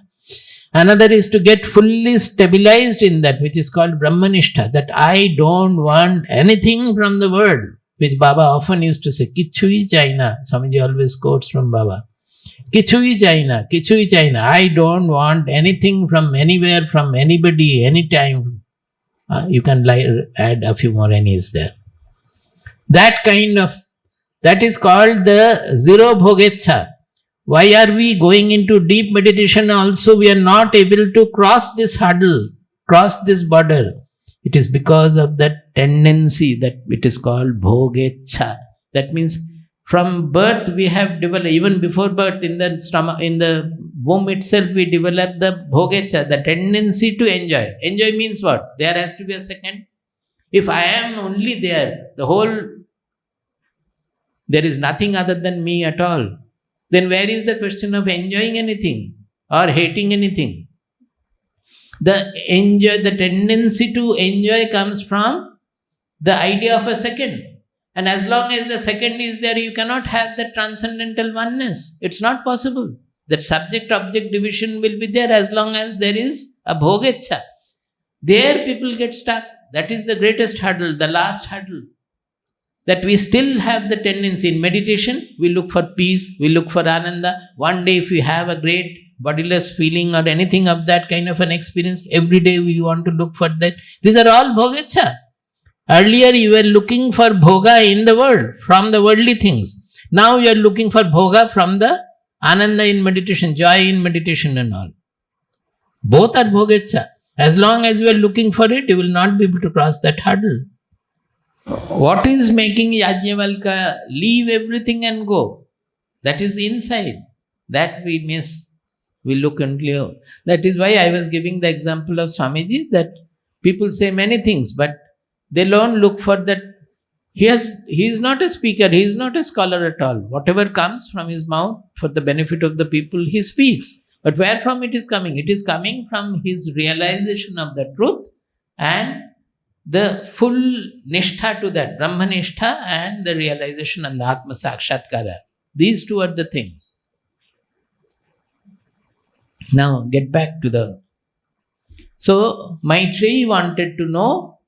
Another is to get fully stabilized in that, which is called Brahmanishtha, that I don't want anything from the world, which Baba often used to say, Kichui China. Swamiji always quotes from Baba. Kichui China, Kichui China. I don't want anything from anywhere, from anybody, anytime. You can add a few more any's there. That is called the zero bhogetsa. Why are we going into deep meditation also? We are not able to cross this hurdle, cross this border. It is because of that tendency that it is called bhogetsa. That means from birth we have developed, even before birth in the stomach, in the womb itself, we develop the bhogetsa, the tendency to enjoy. Enjoy means what? There has to be a second. If I am only there, there is nothing other than me at all, then where is the question of enjoying anything or hating anything? The tendency to enjoy comes from the idea of a second. And as long as the second is there, you cannot have the transcendental oneness. It's not possible. That subject-object division will be there as long as there is a bhogetsa. There people get stuck. That is the greatest hurdle, the last hurdle. That we still have the tendency in meditation, we look for peace, we look for ananda. One day if we have a great bodiless feeling or anything of that kind of an experience, every day we want to look for that. These are all bhogetsa. Earlier you were looking for bhoga in the world, from the worldly things. Now you are looking for bhoga from the ananda in meditation, joy in meditation and all. Both are bhogetsa. As long as you are looking for it, you will not be able to cross that hurdle. What is making Yajnavalkya leave everything and go? That is inside. That we miss. We look into. That is why I was giving the example of Swamiji, that people say many things, but they don't look for that. He is not a speaker, he is not a scholar at all. Whatever comes from his mouth for the benefit of the people, he speaks. But where from it is coming? It is coming from his realization of the truth and the full nishtha to that, Brahmanishtha and the realization and the Atma Sakshatkara. These two are the things. Now get back to the... So Maitreyi wanted to know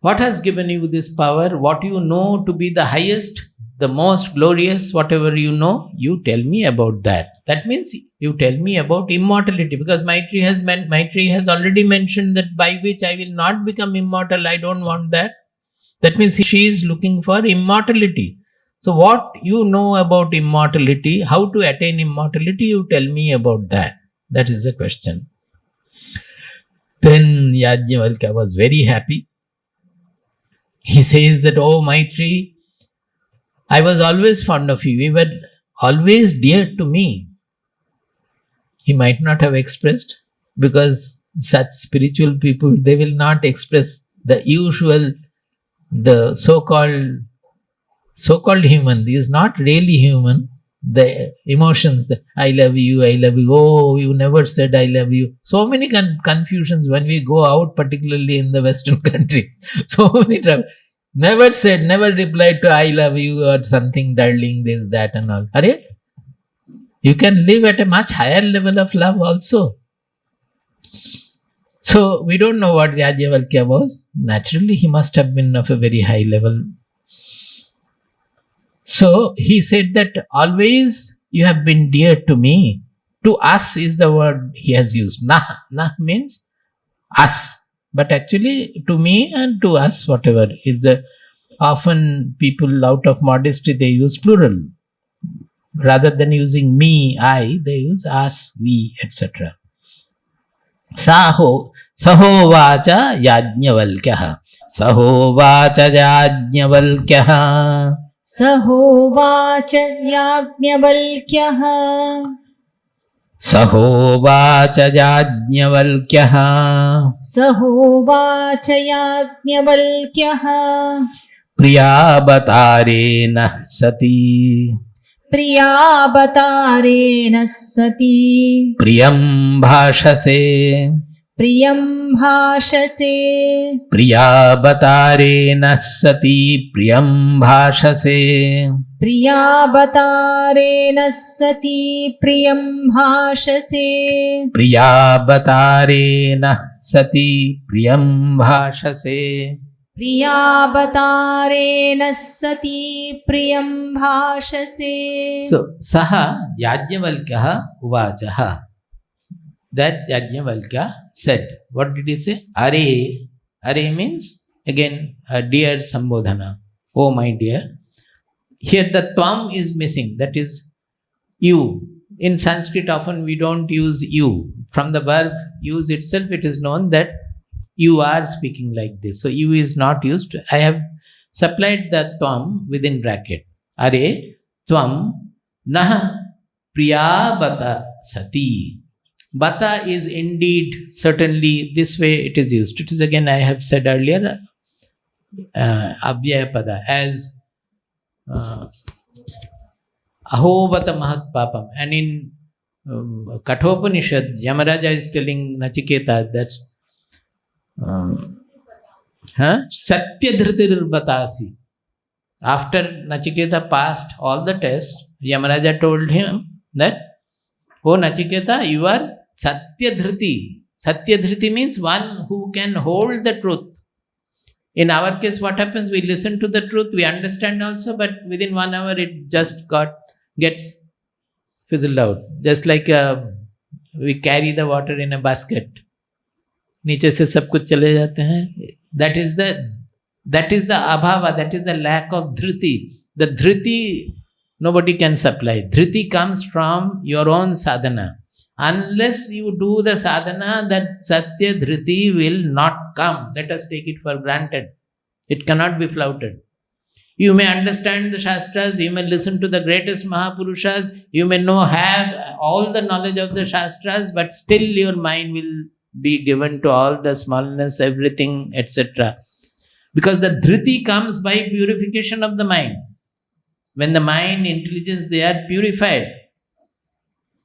what has given you this power, what you know to be the highest, the most glorious, whatever you know, you tell me about that. That means you tell me about immortality, because Maitreyi has already mentioned that by which I will not become immortal, I don't want that. That means she is looking for immortality. So what you know about immortality, how to attain immortality, you tell me about that. That is the question. Then Yajnavalkya was very happy. He says that, oh Maitreyi, I was always fond of you. You were always dear to me. He might not have expressed, because such spiritual people, they will not express the usual, the so-called human. He is not really human. The emotions, the I love you, oh, you never said I love you. So many confusions when we go out, particularly in the Western countries. So many trouble. Never said, never replied to I love you or something, darling, this, that and all. Are you? You can live at a much higher level of love also. So we don't know what Yajnavalkya was. Naturally, he must have been of a very high level. So he said that always you have been dear to me. To us is the word he has used. Nah means us. But actually, to me and to us, whatever is the often people out of modesty they use plural rather than using me, I. They use us, we, etc. Sahovacha Yajnavalkya. Sahovacha Yajnavalkya. सहोवाच याज्ञवल्क्यः सहोवाच याज्ञवल्क्यः सहोवाच याज्ञवल्क्यः प्रियावतारेण सती प्रियावतारेण सती प्रियं भाषसे प्रियं भाषसे प्रियावतारेण सती प्रियं भाषसे प्रियावतारेण सती प्रियं भाषसे प्रियावतारेण सती प्रियं भाषसे प्रियावतारेण सती प्रियं भाषसे. So, saha Yajnavalkya uvachaha. That Yajnavalkya said. What did he say? Are. Are means, again, a dear Sambodhana. Oh my dear. Here the tvam is missing. That is you. In Sanskrit often we don't use you. From the verb use itself it is known that you are speaking like this. So you is not used. I have supplied the tvam within bracket. Are tvam nah priyabata sati. Bata is indeed, certainly, this way it is used. It is again, I have said earlier, avyaya pada, as ahobata mahat papam. And in Kathopanishad, Yamaraja is telling Nachiketa that's Satya dhritir batasi. After Nachiketa passed all the tests, Yamaraja told him that, oh Nachiketa, you are Satya dhriti. Satya dhriti means one who can hold the truth. In our case, what happens? We listen to the truth, we understand also, but within 1 hour it just gets fizzled out. Just like we carry the water in a basket. नीचे से सब कुछ चले जाते हैं. That is the abhava, that is the lack of dhriti. The dhriti nobody can supply. Dhriti comes from your own sadhana. Unless you do the sadhana, that satya dhriti will not come. Let us take it for granted. It cannot be flouted. You may understand the Shastras, you may listen to the greatest Mahapurushas, you may have all the knowledge of the Shastras, but still your mind will be given to all the smallness, everything, etc. Because the dhriti comes by purification of the mind. When the mind, intelligence, they are purified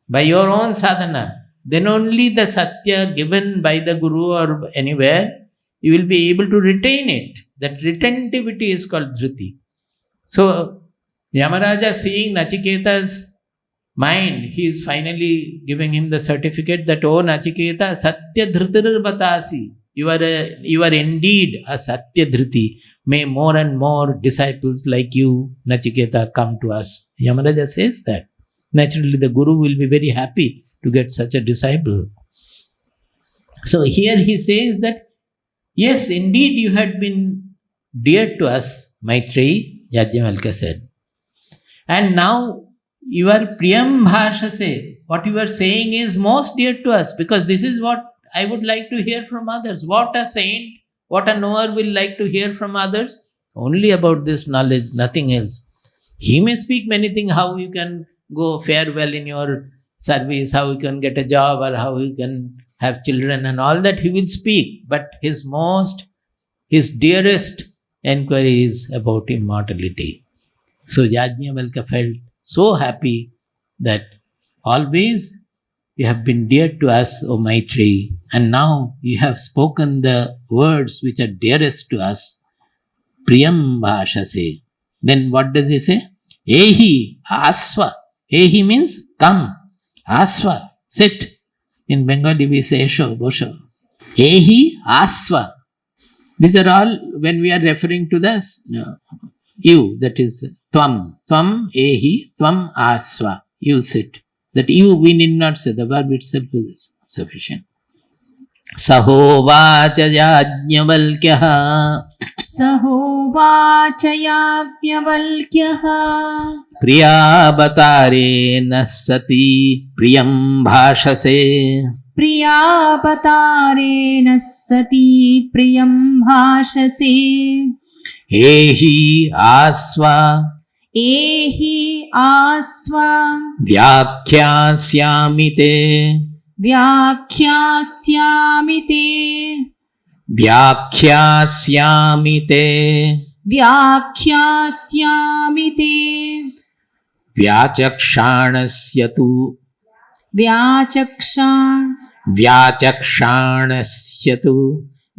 by your own sadhana, then only the satya given by the Guru or anywhere, you will be able to retain it. That retentivity is called dhriti. So, Yamaraja seeing Nachiketa's mind, he is finally giving him the certificate that, oh Nachiketa, satya dhritir batasi. You are indeed a satya dhriti. May more and more disciples like you, Nachiketa, come to us. Yamaraja says that. Naturally, the Guru will be very happy to get such a disciple. So here he says that, yes, indeed you had been dear to us, Maitreyi, Yajnavalkya said. And now you are priyam bhashase. What you are saying is most dear to us, because this is what I would like to hear from others. What a saint, what a knower will like to hear from others? Only about this knowledge, nothing else. He may speak many things, how you can go fare well in your service, how you can get a job, or how you can have children, and all that he will speak. But his dearest enquiry is about immortality. So Yajnavalkya felt so happy that always you have been dear to us, O Maitreyi, and now you have spoken the words which are dearest to us. Priyam bhashase. Then what does he say? Ehi asva. Ehi means come. Asva, sit. In Bengali we say esho, bosho. Ehi asva. These are all when we are referring to the you, that is tvam. Tvam ehi, tvam asva. You sit. That you we need not say, the verb itself is sufficient. सहोवाच याज्ञवल्क्यः सहोवाच याज्ञवल्क्यः प्रियावतारे न सती प्रियं भाषसे प्रियावतारेण सती प्रियं भाषसे एहि आस्वा एहि आस्वा व्याख्यास्यामि ते व्याख्यास्यामि ते व्याख्यास्यामि ते व्याख्यास्यामि ते व्याचक्षाणस्य तु व्याचक्षाणस्य तु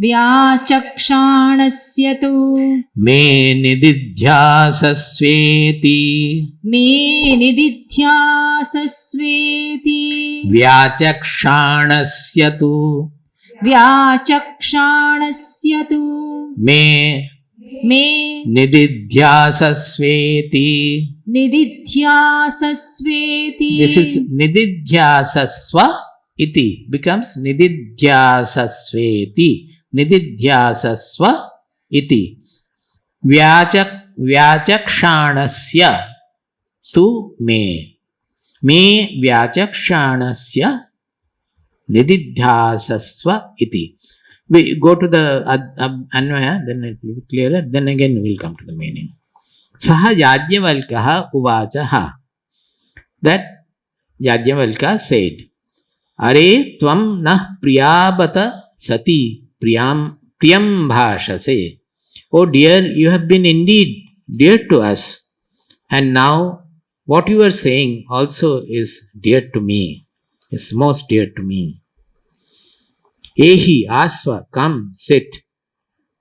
व्याचक्षाणस्य तु मे निदिध्यासस्वेति मे निदिध्यासस्वेति व्याचक्षाणस्य तु व्याचक्षाणस्य तु मे मे निदिध्यासस्वेति. निदिध्यासस्वेति. This is nididhyasasva iti becomes nididhyasasveti. Nididhyasasva iti. Vyachakshanasya tu me. Me vyachakshanasya nididhyasasva iti. We go to the Anvaya, then it will be clearer. Then again we will come to the meaning. Saha Yajnavalkya uvachaha. That Yajnavalkya said, Are tvam nah priyabata sati priyam bhashase. Oh dear, you have been indeed dear to us. And now what you are saying also is dear to me. Is most dear to me. Ehi asva, come, sit.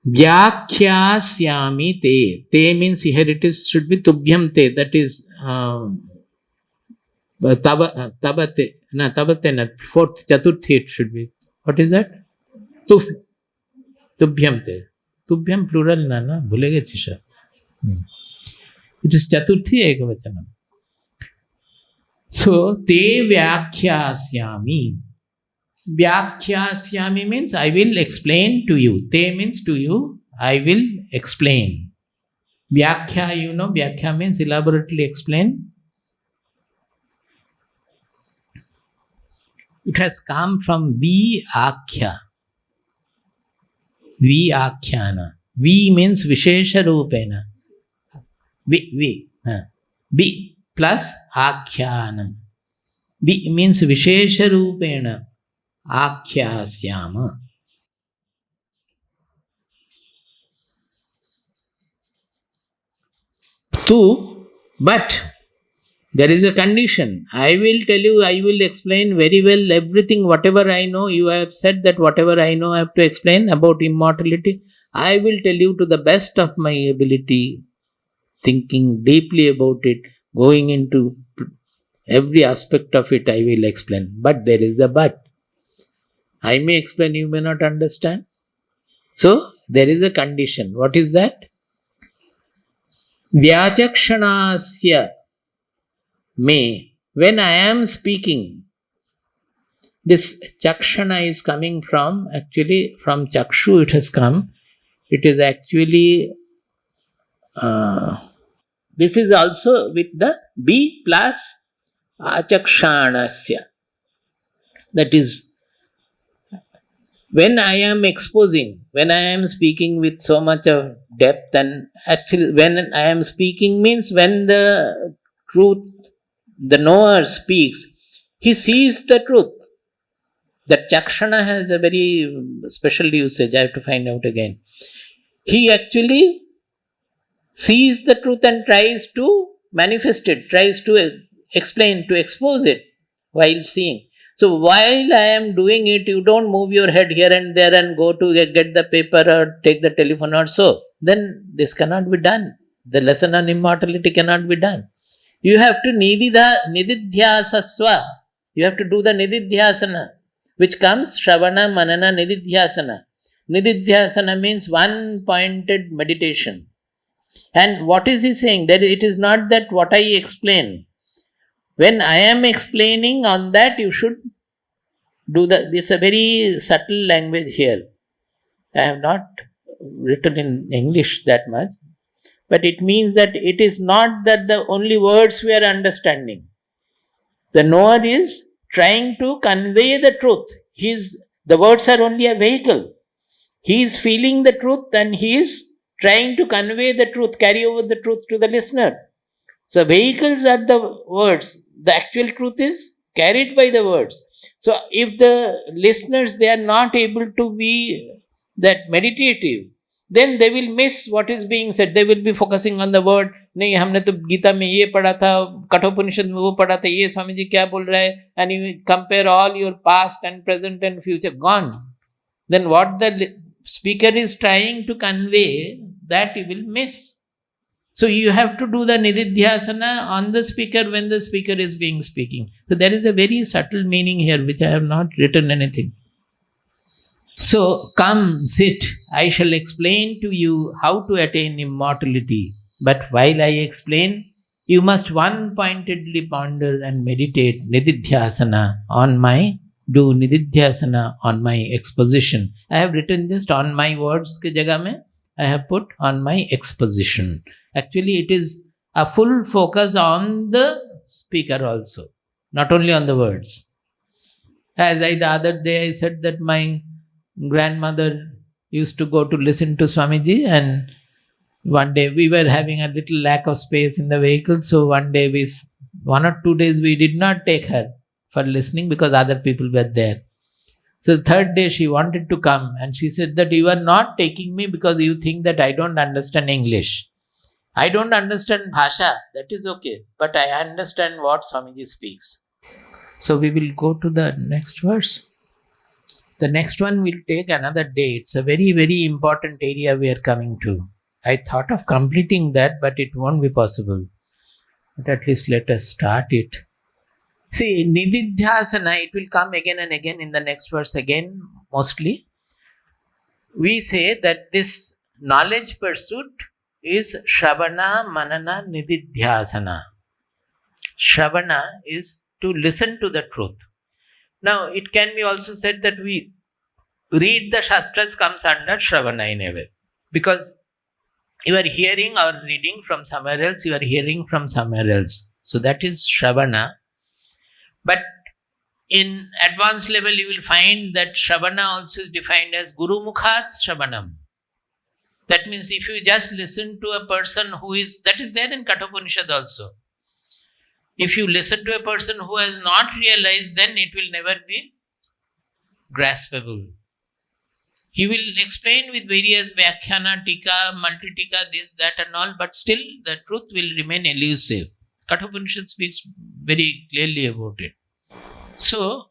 Vyakhyāsyāmi te. Te means here it is should be tubhyam te. That is tabate. Na tabate na. Fourth, chaturthi it should be. What is that? Tubhyam te. Tubhyam plural na na. Bhule gaye chisha. It is chaturthi ekavachanam. So te vyakhyāsyāmi. Vyakhyāsyāmi means I will explain to you. Te means to you, I will explain. Vyakhya, you know, Vyakhya means elaborately explain. It has come from Vi-akhya. Vi-akhyana. Vi means Vishesha Rupena. Vi plus Akhyanam. Vi means Vishesha Rupena. Akhyāsyāma. Tu, but there is a condition. I will tell you, I will explain very well everything, whatever I know. You have said that whatever I know I have to explain about immortality. I will tell you to the best of my ability, thinking deeply about it, going into every aspect of it, I will explain. But there is a but. I may explain, you may not understand. So, there is a condition. What is that? Vyachakshanasya me. When I am speaking, this chakshana is coming from, actually from chakshu it has come. It is actually, this is also with the B plus achakshanasya. That is, when I am exposing, when I am speaking with so much of depth, and actually when I am speaking means when the truth, the knower speaks, he sees the truth. That chakshana has a very special usage, I have to find out again. He actually sees the truth and tries to manifest it, tries to explain, to expose it while seeing. So while I am doing it, you don't move your head here and there and go to get the paper or take the telephone or so. Then this cannot be done. The lesson on immortality cannot be done. You have to nididhyasasva. You have to do the nididhyasana, which comes Shravana, Manana, Nididhyasana. Nididhyasana means one-pointed meditation. And what is he saying? That it is not that what I explain. When I am explaining on that, you should This is a very subtle language here. I have not written in English that much, but it means that it is not that the only words we are understanding. The knower is trying to convey the truth. The words are only a vehicle. He is feeling the truth and he is trying to convey the truth, carry over the truth to the listener. So vehicles are the words. The actual truth is carried by the words. So if the listeners, they are not able to be that meditative, then they will miss what is being said. They will be focusing on the word. नहीं हमने तो गीता में ये पढ़ा था, कठोपनिषद में वो पढ़ा था, ये स्वामी जी क्या बोल रहा है, and you compare all your past and present and future, gone. Then what the speaker is trying to convey, that you will miss. So you have to do the nididhyasana on the speaker when the speaker is being speaking. So there is a very subtle meaning here which I have not written anything. So come, sit, I shall explain to you how to attain immortality. But while I explain, you must one-pointedly ponder and meditate nididhyasana on my exposition. I have written just on my words ke jagah mein, I have put on my exposition. Actually, it is a full focus on the speaker also, not only on the words. As the other day I said that my grandmother used to go to listen to Swamiji, and one day we were having a little lack of space in the vehicle, so one day 1 or 2 days we did not take her for listening because other people were there. So the third day she wanted to come and she said that you are not taking me because you think that I don't understand English. I don't understand Bhasha, that is okay, but I understand what Swamiji speaks. So we will go to the next verse. The next one will take another day. It's a very, very important area we are coming to. I thought of completing that, but it won't be possible. But at least let us start it. See, nididhyasana, it will come again and again in the next verse again, mostly. We say that this knowledge pursuit is Shravana, Manana, Nididhyasana. Shravana is to listen to the truth. Now, it can be also said that we read the Shastras comes under Shravana in a way. Because you are hearing or reading from somewhere else, you are hearing from somewhere else. So that is Shravana. But in advanced level, you will find that Shravana also is defined as Guru Mukhat Shravanam. That means if you just listen to a person that is there in Kathopanishad also. If you listen to a person who has not realized, then it will never be graspable. He will explain with various Vyakhyana, Tika, Multi-Tika, this, that and all, but still the truth will remain elusive. Kathopanishad speaks very clearly about it. So,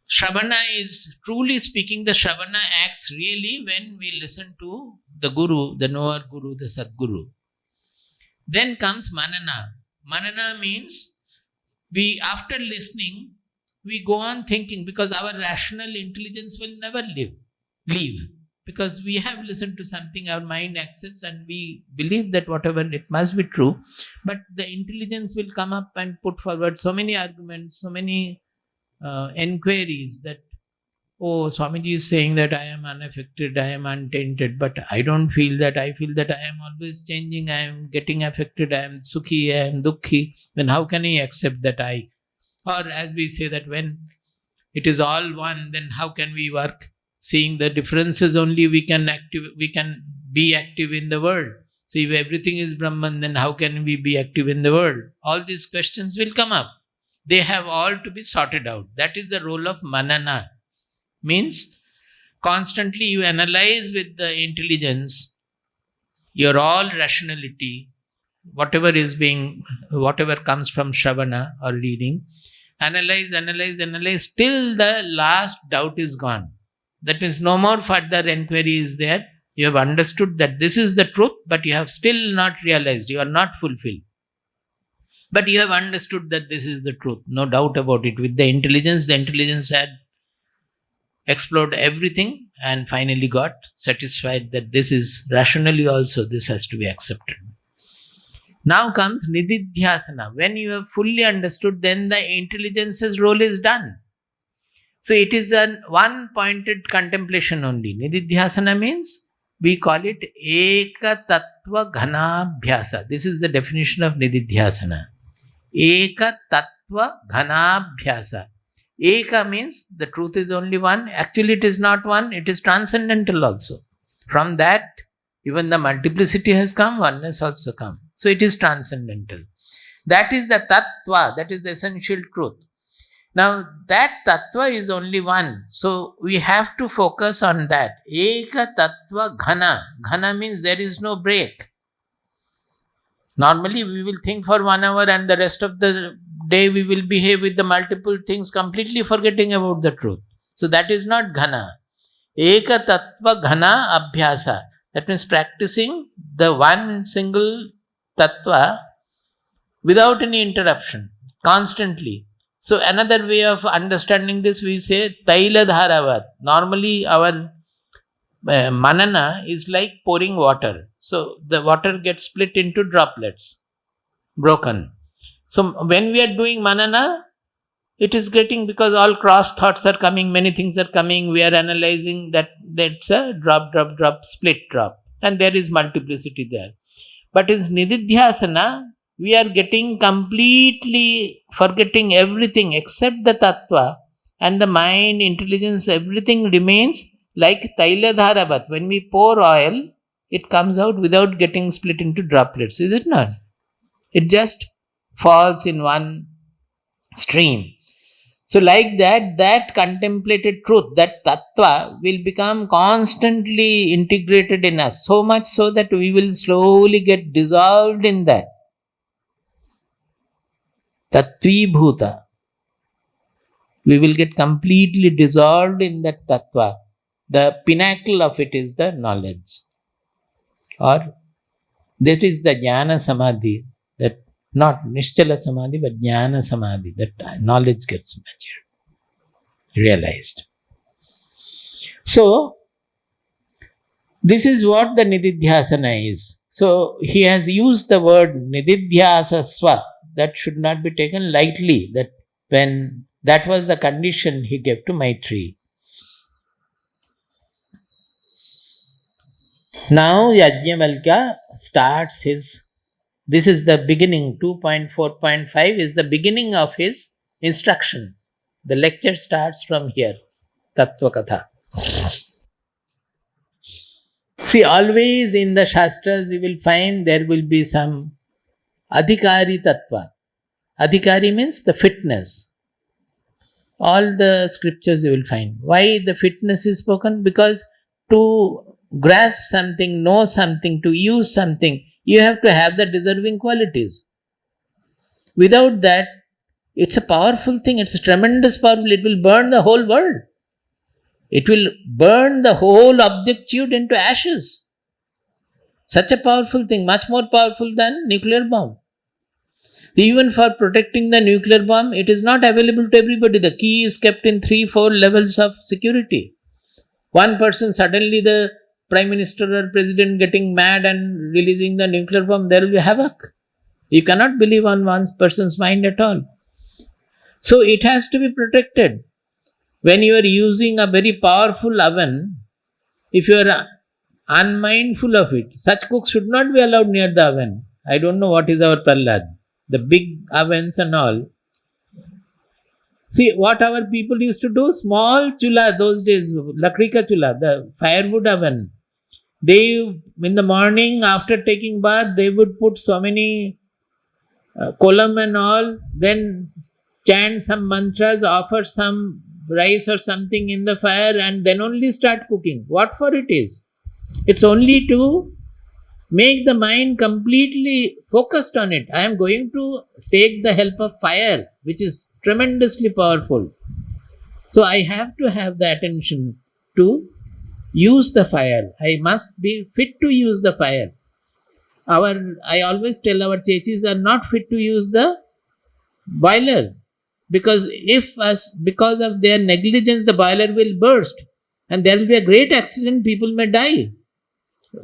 Shravana is, truly speaking, the Shravana acts really when we listen to the Guru, the knower Guru, the Sadguru. Then comes Manana. Manana means after listening, we go on thinking, because our rational intelligence will never leave. Because we have listened to something, our mind accepts and we believe that whatever, it must be true. But the intelligence will come up and put forward so many arguments, so many enquiries that, oh, Swamiji is saying that I am unaffected, I am untainted, but I don't feel that. I feel that I am always changing, I am getting affected, I am sukhi, I am dukhi. Then how can he accept that I? Or as we say that when it is all one, then how can we work? Seeing the differences only we can be active in the world. So if everything is Brahman, then how can we be active in the world? All these questions will come up. They have all to be sorted out. That is the role of Manana. Means constantly you analyze with the intelligence your all rationality, whatever comes from Shravana or reading, analyze, till the last doubt is gone. That means no more further enquiry is there. You have understood that this is the truth, but you have still not realized, you are not fulfilled. But you have understood that this is the truth, no doubt about it. With the intelligence had explored everything and finally got satisfied that this is rationally also, this has to be accepted. Now comes Nididhyasana. When you have fully understood, then the intelligence's role is done. So it is an one-pointed contemplation only. Nididhyasana means we call it Eka Tattva Ghanabhyasa. This is the definition of Nididhyasana. Eka Tattva Ghanabhyasa. Eka means the truth is only one. Actually, it is not one, it is transcendental also. From that, even the multiplicity has come, oneness also come. So it is transcendental. That is the Tattva, that is the essential truth. Now, that Tattva is only one. So we have to focus on that. Eka Tattva Ghana. Ghana means there is no break. Normally, we will think for 1 hour and the rest of the day we will behave with the multiple things, completely forgetting about the truth. So that is not Ghana. Eka Tattva Ghana Abhyasa. That means practicing the one single Tattva without any interruption, constantly. So another way of understanding this, we say Taila Dharavat. Normally our manana is like pouring water. So the water gets split into droplets, broken. So when we are doing manana, it is getting, because all cross thoughts are coming, many things are coming, we are analyzing that, that's a drop, split drop. And there is multiplicity there. But in Nididhyasana, we are getting completely forgetting everything except the tattva, and the mind, intelligence, everything remains like Taila Dharavat. When we pour oil, it comes out without getting split into droplets, is it not? It just falls in one stream. So like that contemplated truth, that tattva will become constantly integrated in us, so much so that we will slowly get dissolved in that. Tattvi bhuta. We will get completely dissolved in that tattva. The pinnacle of it is the knowledge. Or this is the jnana samadhi, that not Nishchala samadhi, but jnana samadhi, that knowledge gets matured, realized. So, this is what the Nididhyasana is. So, he has used the word Nididhyasasva. That should not be taken lightly, that when that was the condition he gave to Matreyi. Now Yajnavalkya starts his, this is the beginning, 2.4.5 is the beginning of his instruction. The lecture starts from here, Tattva Katha. See, always in the Shastras you will find there will be some Adhikari Tattva. Adhikari means the fitness. All the scriptures you will find. Why the fitness is spoken? Because to grasp something, know something, to use something, you have to have the deserving qualities. Without that, it's a powerful thing, it's a tremendous powerful, it will burn the whole world. It will burn the whole objectitude into ashes. Such a powerful thing, much more powerful than nuclear bomb. Even for protecting the nuclear bomb, it is not available to everybody. The key is kept in 3-4 levels of security. One person, suddenly the Prime Minister or President getting mad and releasing the nuclear bomb, there will be havoc. You cannot believe on one person's mind at all. So it has to be protected. When you are using a very powerful oven, if you are unmindful of it, such cooks should not be allowed near the oven. I don't know what is our Prahlad. The big ovens and all. See what our people used to do, small chula those days, lakrika chula, the firewood oven. They, in the morning after taking bath, they would put so many kolam and all, then chant some mantras, offer some rice or something in the fire, and then only start cooking. What for it is? It's only to make the mind completely focused on it. I am going to take the help of fire, which is tremendously powerful. So I have to have the attention to use the fire. I must be fit to use the fire. I always tell our chechis are not fit to use the boiler, because because of their negligence the boiler will burst and there will be a great accident, people may die.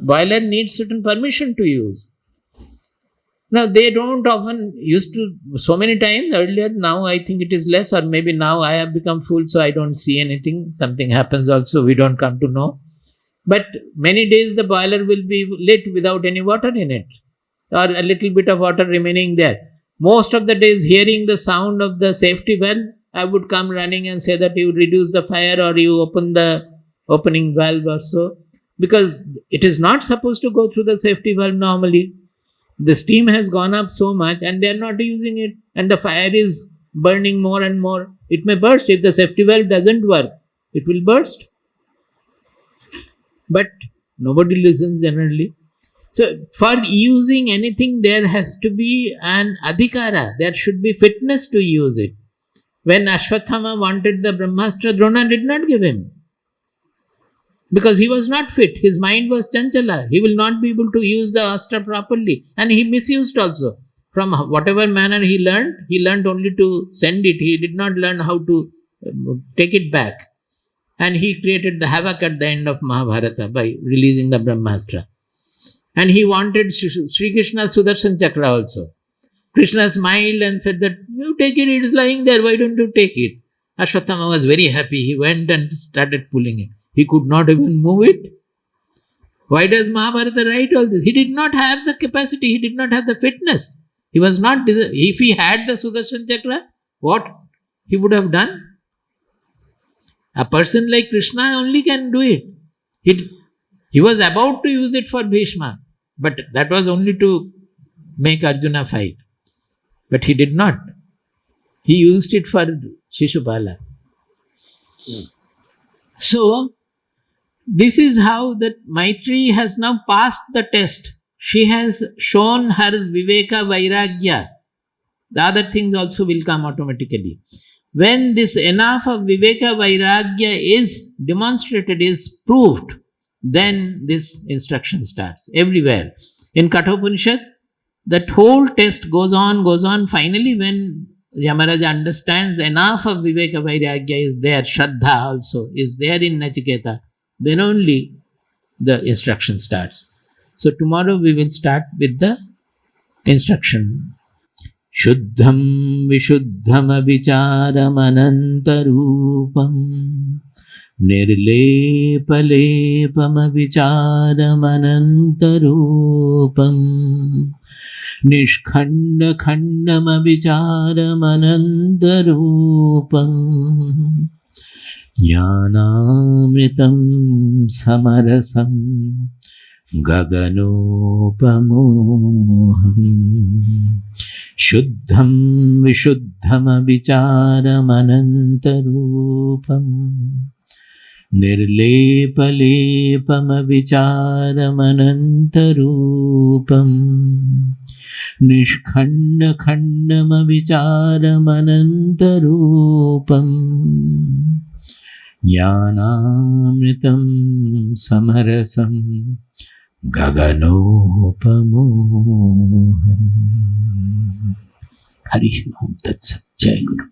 Boiler needs certain permission to use. Now, they don't often used to, so many times earlier, now I think it is less, or maybe now I have become full, so I don't see anything. Something happens also, we don't come to know. But many days the boiler will be lit without any water in it, or a little bit of water remaining there. Most of the days, hearing the sound of the safety valve, I would come running and say that you reduce the fire or you open the opening valve or so, because it is not supposed to go through the safety valve normally. The steam has gone up so much and they are not using it, and the fire is burning more and more. It may burst. If the safety valve doesn't work, it will burst. But nobody listens generally. So for using anything, there has to be an adhikara. There should be fitness to use it. When Ashwathama wanted the Brahmastra, Drona did not give him, because he was not fit. His mind was chanchala. He will not be able to use the astra properly. And he misused also. From whatever manner he learned only to send it. He did not learn how to take it back. And he created the havoc at the end of Mahabharata by releasing the Brahmastra. And he wanted Sri Krishna's Sudarshan Chakra also. Krishna smiled and said that, you take it, it is lying there, why don't you take it? Ashwathama was very happy. He went and started pulling it. He could not even move it. Why does Mahabharata write all this? He did not have the capacity, he did not have the fitness. He was not, if he had the Sudarshan Chakra, what he would have done? A person like Krishna only can do it. He was about to use it for Bhishma, but that was only to make Arjuna fight. But he did not. He used it for Shishupala. So, this is how that Maitreyi has now passed the test. She has shown her Viveka Vairagya. The other things also will come automatically. When this enough of Viveka Vairagya is demonstrated, is proved, then this instruction starts everywhere. In Kathopanishad, that whole test goes on. Finally, when Yamaraja understands enough of Viveka Vairagya is there, Shraddha also is there in Nachiketa, then only the instruction starts. So tomorrow we will start with the instruction. Shuddham Vishuddham Avicharam Anantarupam Nirlepalepam Avicharam Anantarupam Nishkhanda Khandam Avicharam Anantarupam Jnanamritam Samarasam Gaganopamoham Shuddham Vishuddham Avicharam Anantarupam Nirlepalepam Avicharam Anantarupam Nishkhanda Khandam Avicharam Anantarupam Jnanamritam Samarasam Gaganopamoham. Hari Om Tat Sat. Jai Guru.